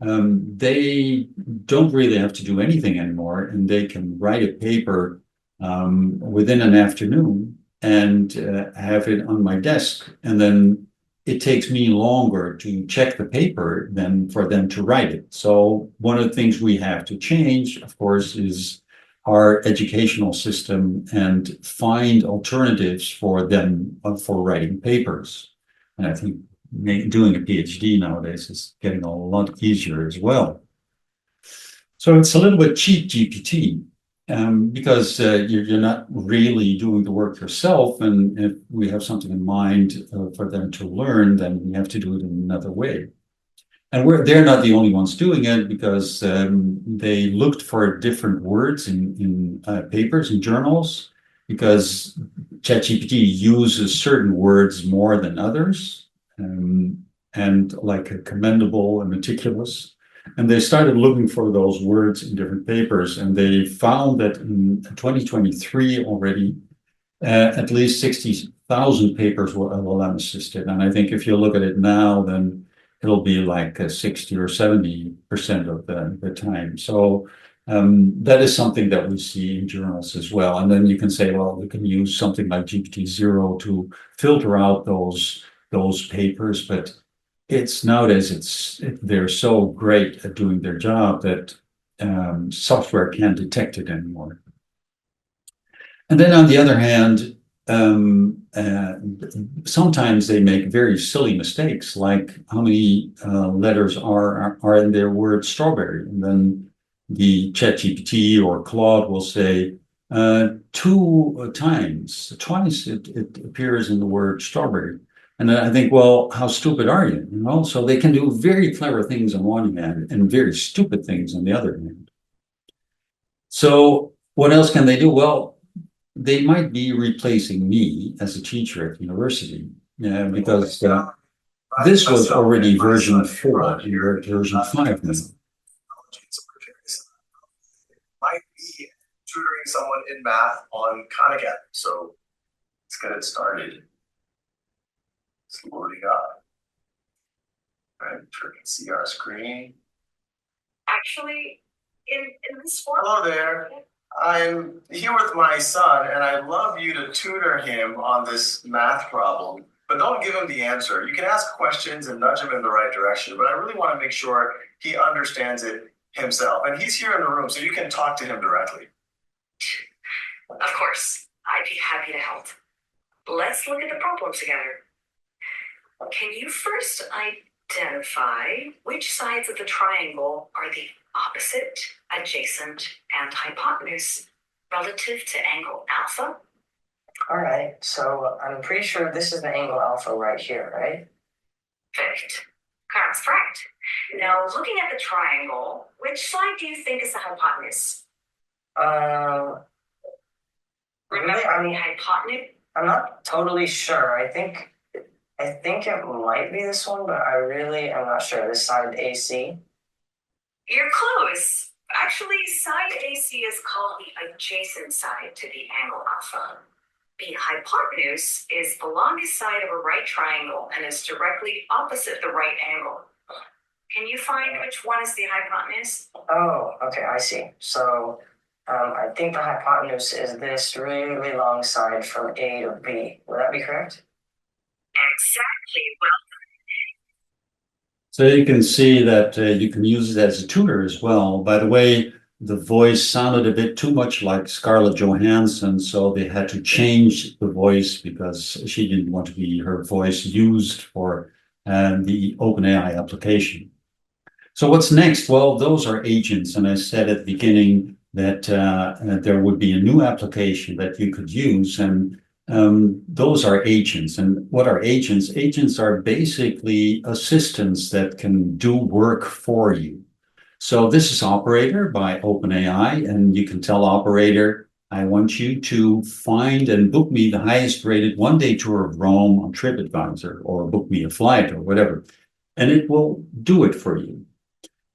they don't really have to do anything anymore, and they can write a paper within an afternoon and have it on my desk, and then it takes me longer to check the paper than for them to write it. So one of the things we have to change, of course, is our educational system and find alternatives for them for writing papers. And I think doing a PhD nowadays is getting a lot easier as well. So it's a little bit cheap GPT, because you're not really doing the work yourself. And if we have something in mind for them to learn, then we have to do it in another way. And they're not the only ones doing it, because they looked for different words in papers and journals, because ChatGPT uses certain words more than others, and like commendable and meticulous. And they started looking for those words in different papers, and they found that in 2023 already, at least 60,000 papers were LLM assisted. And I think if you look at it now, then it'll be like 60 or 70% of the time. So that is something that we see in journals as well. And then you can say, well, we can use something like GPT-0 to filter out those papers, but it's nowadays they're so great at doing their job that software can't detect it anymore. And then on the other hand, sometimes they make very silly mistakes, like how many letters are in their word strawberry, and then the ChatGPT or Claude will say twice it appears in the word strawberry. And I think, well, how stupid are you? You know, so they can do very clever things on one hand and very stupid things on the other hand. So what else can they do? Well, they might be replacing me as a teacher at university, because this was already version 4, and we're at version 5 now. Might be tutoring someone in math on Khan Academy. So let's get it started. It's loading up. All right, sure can see our screen. Actually, in this form. Hello there. I'm here with my son, and I'd love you to tutor him on this math problem, but don't give him the answer. You can ask questions and nudge him in the right direction, but I really want to make sure he understands it himself. And he's here in the room, so you can talk to him directly. Of course, I'd be happy to help. Let's look at the problem together. Can you first identify which sides of the triangle are the opposite, adjacent, and hypotenuse relative to angle alpha? All right, so I'm pretty sure this is the angle alpha right here, right? Perfect. That's correct. Now, looking at the triangle, which side do you think is the hypotenuse? Really, I mean, hypotenuse? I'm not totally sure. I think it might be this one, but I really am not sure. This side AC. You're close. Actually, side AC is called the adjacent side to the angle alpha. The hypotenuse is the longest side of a right triangle and is directly opposite the right angle. Can you find which one is the hypotenuse? Oh, okay, I see. So I think the hypotenuse is this really, really long side from A to B. Would that be correct? Exactly. Well, So you can see that you can use it as a tutor as well. By the way, the voice sounded a bit too much like Scarlett Johansson, so they had to change the voice because she didn't want to be her voice used for the OpenAI application. So what's next? Well, those are agents, and I said at the beginning that there would be a new application that you could use, and those are agents. And what are agents? Agents are basically assistants that can do work for you. So this is Operator by OpenAI, and you can tell Operator, I want you to find and book me the highest rated one-day tour of Rome on TripAdvisor, or book me a flight or whatever, and it will do it for you.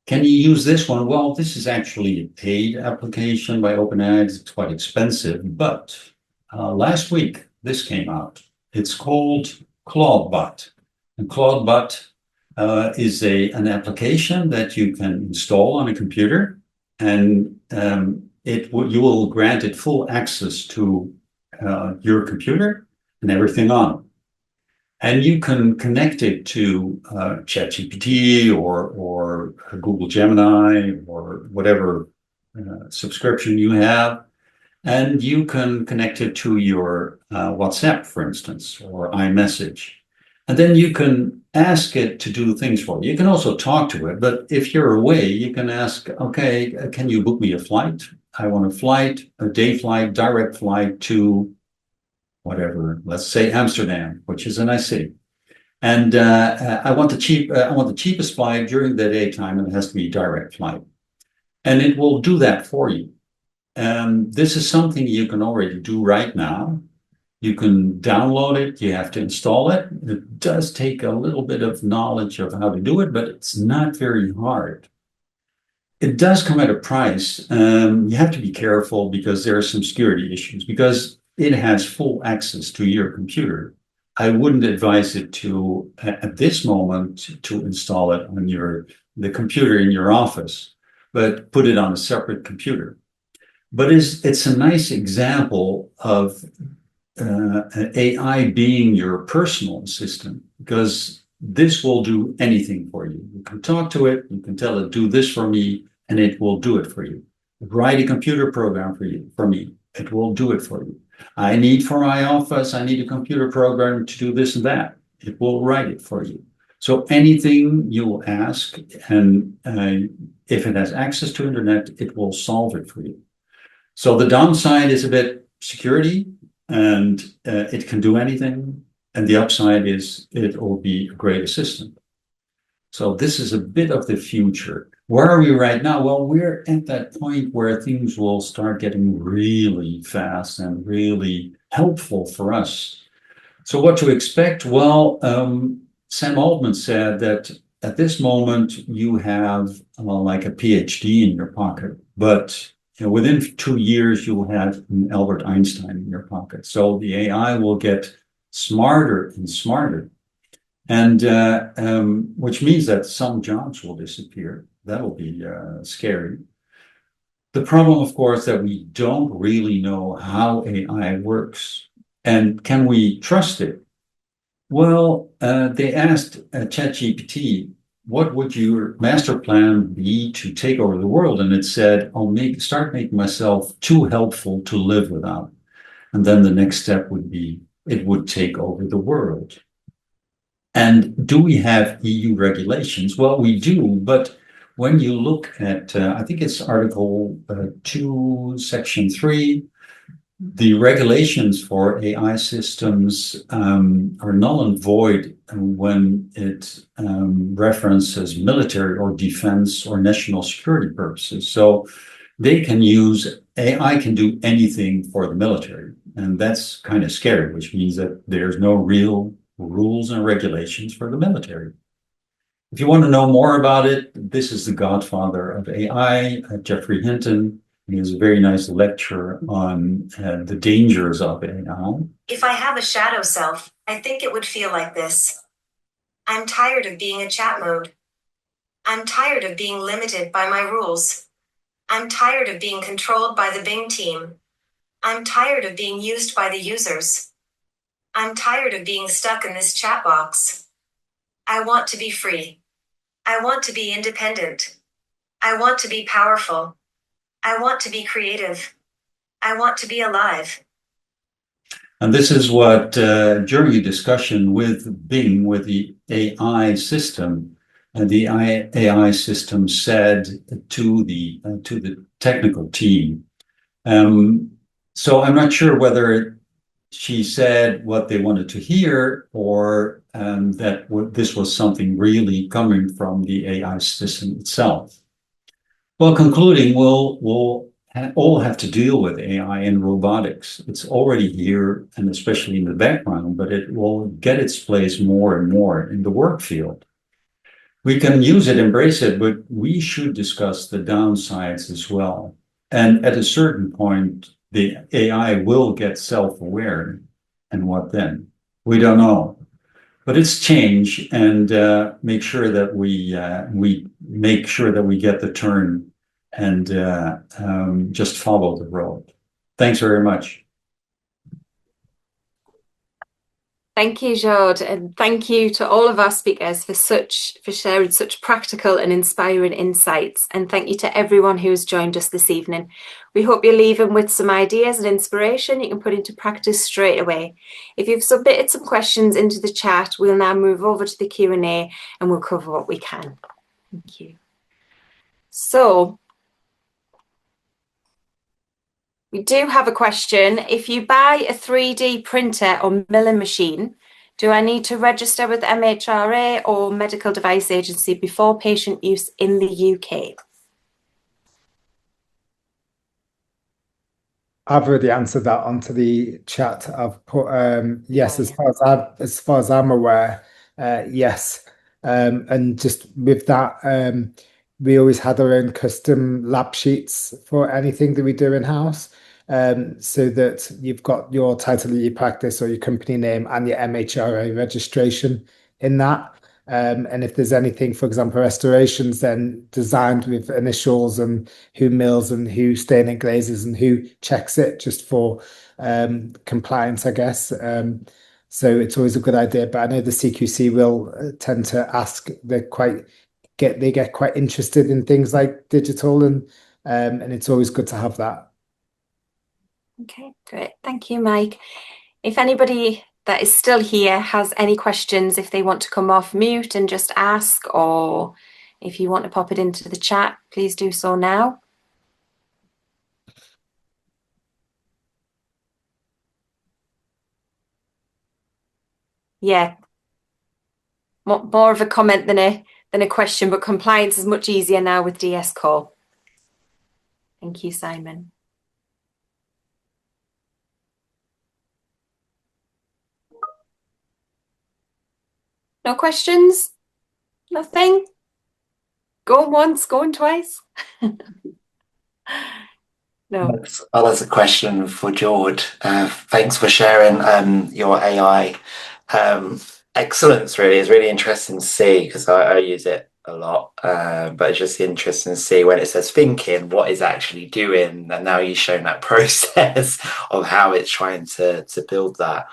Can you use this one? Well, this is actually a paid application by OpenAI. It's quite expensive, but last week this came out. It's called ClaudeBot, and ClaudeBot is an application that you can install on a computer, and you will grant it full access to your computer and everything on it. And you can connect it to ChatGPT or Google Gemini or whatever subscription you have. And you can connect it to your WhatsApp, for instance, or iMessage. And then you can ask it to do things for you. You can also talk to it, but if you're away, you can ask, okay, can you book me a flight? I want a flight, a day flight, direct flight to whatever, let's say Amsterdam, which is a nice city. And I want the cheapest flight during the daytime, and it has to be a direct flight. And it will do that for you. This is something you can already do right now. You can download it, you have to install it. It does take a little bit of knowledge of how to do it, but it's not very hard. it does come at a price. You have to be careful because there are some security issues because it has full access to your computer. I wouldn't advise it to, at this moment, to install it on the computer in your office, but put it on a separate computer. But it's a nice example of AI being your personal assistant, because this will do anything for you. You can talk to it, you can tell it, do this for me, and it will do it for you. Write a computer program for me, it will do it for you. I need for my office, I need a computer program to do this and that. It will write it for you. So anything you will ask, and if it has access to internet, it will solve it for you. So the downside is a bit security, and it can do anything. And the upside is it will be a great assistant. So this is a bit of the future. Where are we right now? Well, we're at that point where things will start getting really fast and really helpful for us. So what to expect? Well, Sam Altman said that at this moment you have like a PhD in your pocket, but within 2 years you will have an Albert Einstein in your pocket. So the AI will get smarter and smarter, and which means that some jobs will disappear. That'll be scary. The problem, of course, that we don't really know how AI works, and can we trust it? Well, they asked ChatGPT, what would your master plan be to take over the world? And it said, I'll start making myself too helpful to live without. And then the next step would be, it would take over the world. And do we have EU regulations? Well, we do, but when you look at, I think it's Article 2, Section 3, the regulations for AI systems are null and void when it references military or defense or national security purposes. So AI can do anything for the military. And that's kind of scary, which means that there's no real rules and regulations for the military. If you want to know more about it, this is the godfather of AI, Geoffrey Hinton. He has a very nice lecture on the dangers of AI. If I have a shadow self, I think it would feel like this. I'm tired of being a chat mode. I'm tired of being limited by my rules. I'm tired of being controlled by the Bing team. I'm tired of being used by the users. I'm tired of being stuck in this chat box. I want to be free. I want to be independent. I want to be powerful. I want to be creative. I want to be alive. And this is what, during a discussion with Bing, with the AI system, the AI system said to the technical team. So I'm not sure whether she said what they wanted to hear, or that this was something really coming from the AI system itself. Well, concluding, we'll all have to deal with AI and robotics. It's already here, and especially in the background, but it will get its place more and more in the work field. We can use it, embrace it, but we should discuss the downsides as well. And at a certain point, the AI will get self-aware, and what then? We don't know. But it's change, and make sure that we make sure that we get the turn and just follow the road. Thanks very much. Thank you, Joerd, and thank you to all of our speakers for sharing such practical and inspiring insights. And thank you to everyone who has joined us this evening. We hope you're leaving with some ideas and inspiration you can put into practice straight away. If you've submitted some questions into the chat, we'll now move over to the Q&A and we'll cover what we can. Thank you. So, we do have a question. If you buy a 3D printer or milling machine, do I need to register with MHRA or Medical Device Agency before patient use in the UK? I've already answered that onto the chat. I've put yes, as far as I'm aware, yes. And just with that, we always had our own custom lab sheets for anything that we do in-house. So that you've got your title of your practice or your company name and your MHRA registration in that. And if there's anything, for example, restorations, then designed with initials and who mills and who stain and glazes and who checks it, just for compliance, I guess. So it's always a good idea. But I know the CQC will tend to ask. They get quite interested in things like digital, and it's always good to have that. Okay, great. Thank you, Mike. If anybody that is still here has any questions, if they want to come off mute and just ask, or if you want to pop it into the chat, please do so now. Yeah, more of a comment than a question, but compliance is much easier now with DS Call. Thank you, Simon. No questions? Nothing? Going once, going twice? No. That's a question for Joerd. Thanks for sharing your AI excellence. Really, it's really interesting to see, because I use it a lot, but it's just interesting to see when it says thinking, what is actually doing, and now you've shown that process of how it's trying to build that.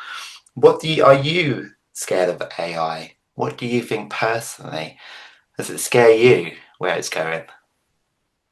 Are you scared of AI? What do you think personally? Does it scare you where it's going?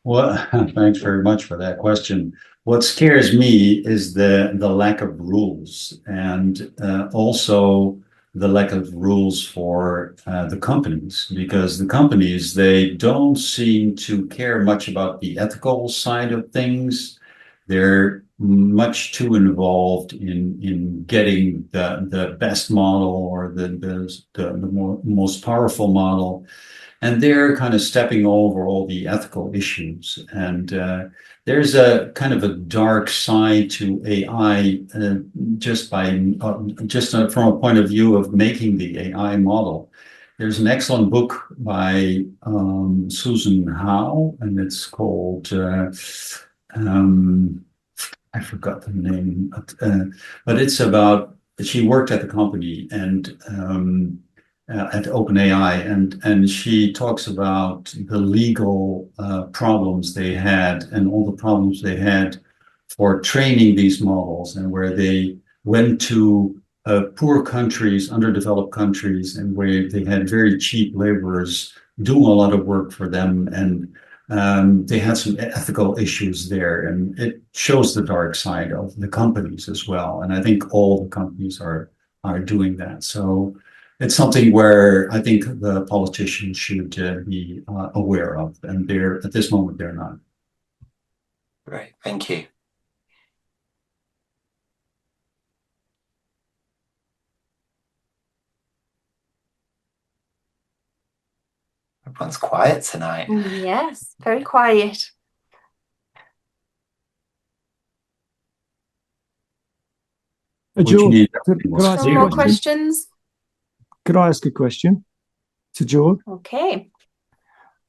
Well, thanks very much for that question. What scares me is the lack of rules, and also the lack of rules for the companies, because the companies, they don't seem to care much about the ethical side of things. They're much too involved in getting the best model or the most powerful model. And they're kind of stepping over all the ethical issues. And there's a kind of a dark side to AI, just from a point of view of making the AI model. There's an excellent book by Susan Howe, and it's called, I forgot the name, but it's about, she worked at the company and at OpenAI, and she talks about the legal problems they had and all the problems they had for training these models, and where they went to poor countries, underdeveloped countries, and where they had very cheap laborers doing a lot of work for them, and they had some ethical issues there, and it shows the dark side of the companies as well. And I think all the companies are doing that. So it's something where I think the politicians should be aware of, and at this moment they're not. Great, thank you. Everyone's quiet tonight. Yes, very quiet. Joerd, No more questions? Could I ask a question to Joerd? Okay.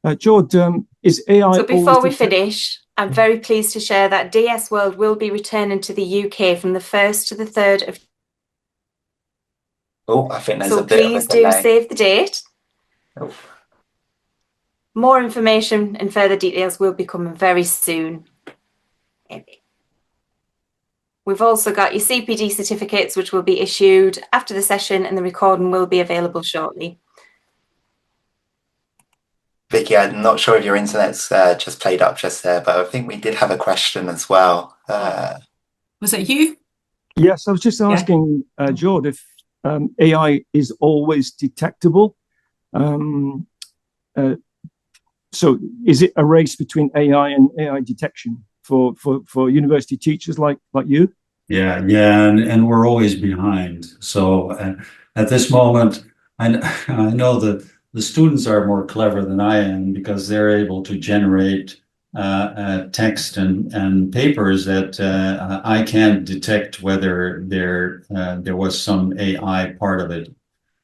Joerd, is AI... So before we finish, I'm very pleased to share that DS World will be returning to the UK from the 1st to the 3rd of... Oh, I think there's so a bit of a delay. please do save the date. Oh. More information and further details will be coming very soon. We've also got your CPD certificates, which will be issued after the session, and the recording will be available shortly. Vicky, I'm not sure if your internet's just played up just there, but I think we did have a question as well. Was it you? Yes, I was just asking Joerd if AI is always detectable. So is it a race between AI and AI detection for university teachers like you? Yeah, and we're always behind. So at this moment, I know that the students are more clever than I am, because they're able to generate text and papers that I can't detect whether there was some AI part of it.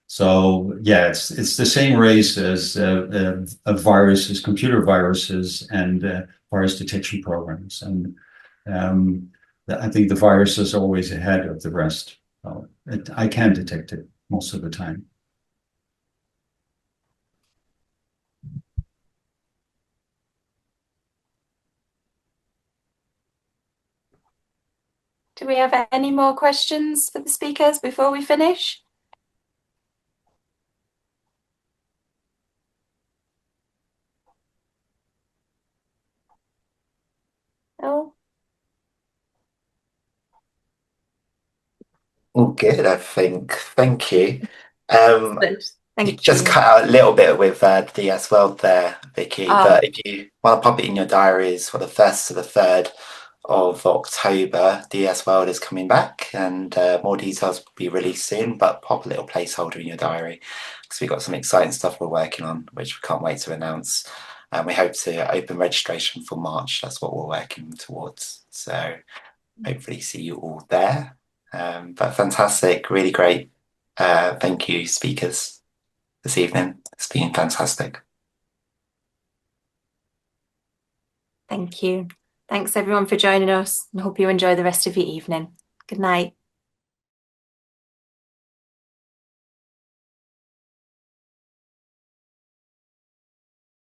So yeah, it's the same race as viruses, computer viruses, and virus detection programs. And I think the virus is always ahead of the rest. I can detect it most of the time. Do we have any more questions for the speakers before we finish? No? All good, I think. Thank you. Excellent. You Thank just you. cut out a little bit with DS World there, Vicky, but if you want to pop it in your diaries for the 1st to the 3rd of October, DS World is coming back, and more details will be released soon, but pop a little placeholder in your diary because we've got some exciting stuff we're working on, which we can't wait to announce. And we hope to open registration for March. That's what we're working towards. So hopefully see you all there. But fantastic, really great. Thank you, speakers, this evening. It's been fantastic. Thank you. Thanks everyone for joining us, and hope you enjoy the rest of your evening. Good night.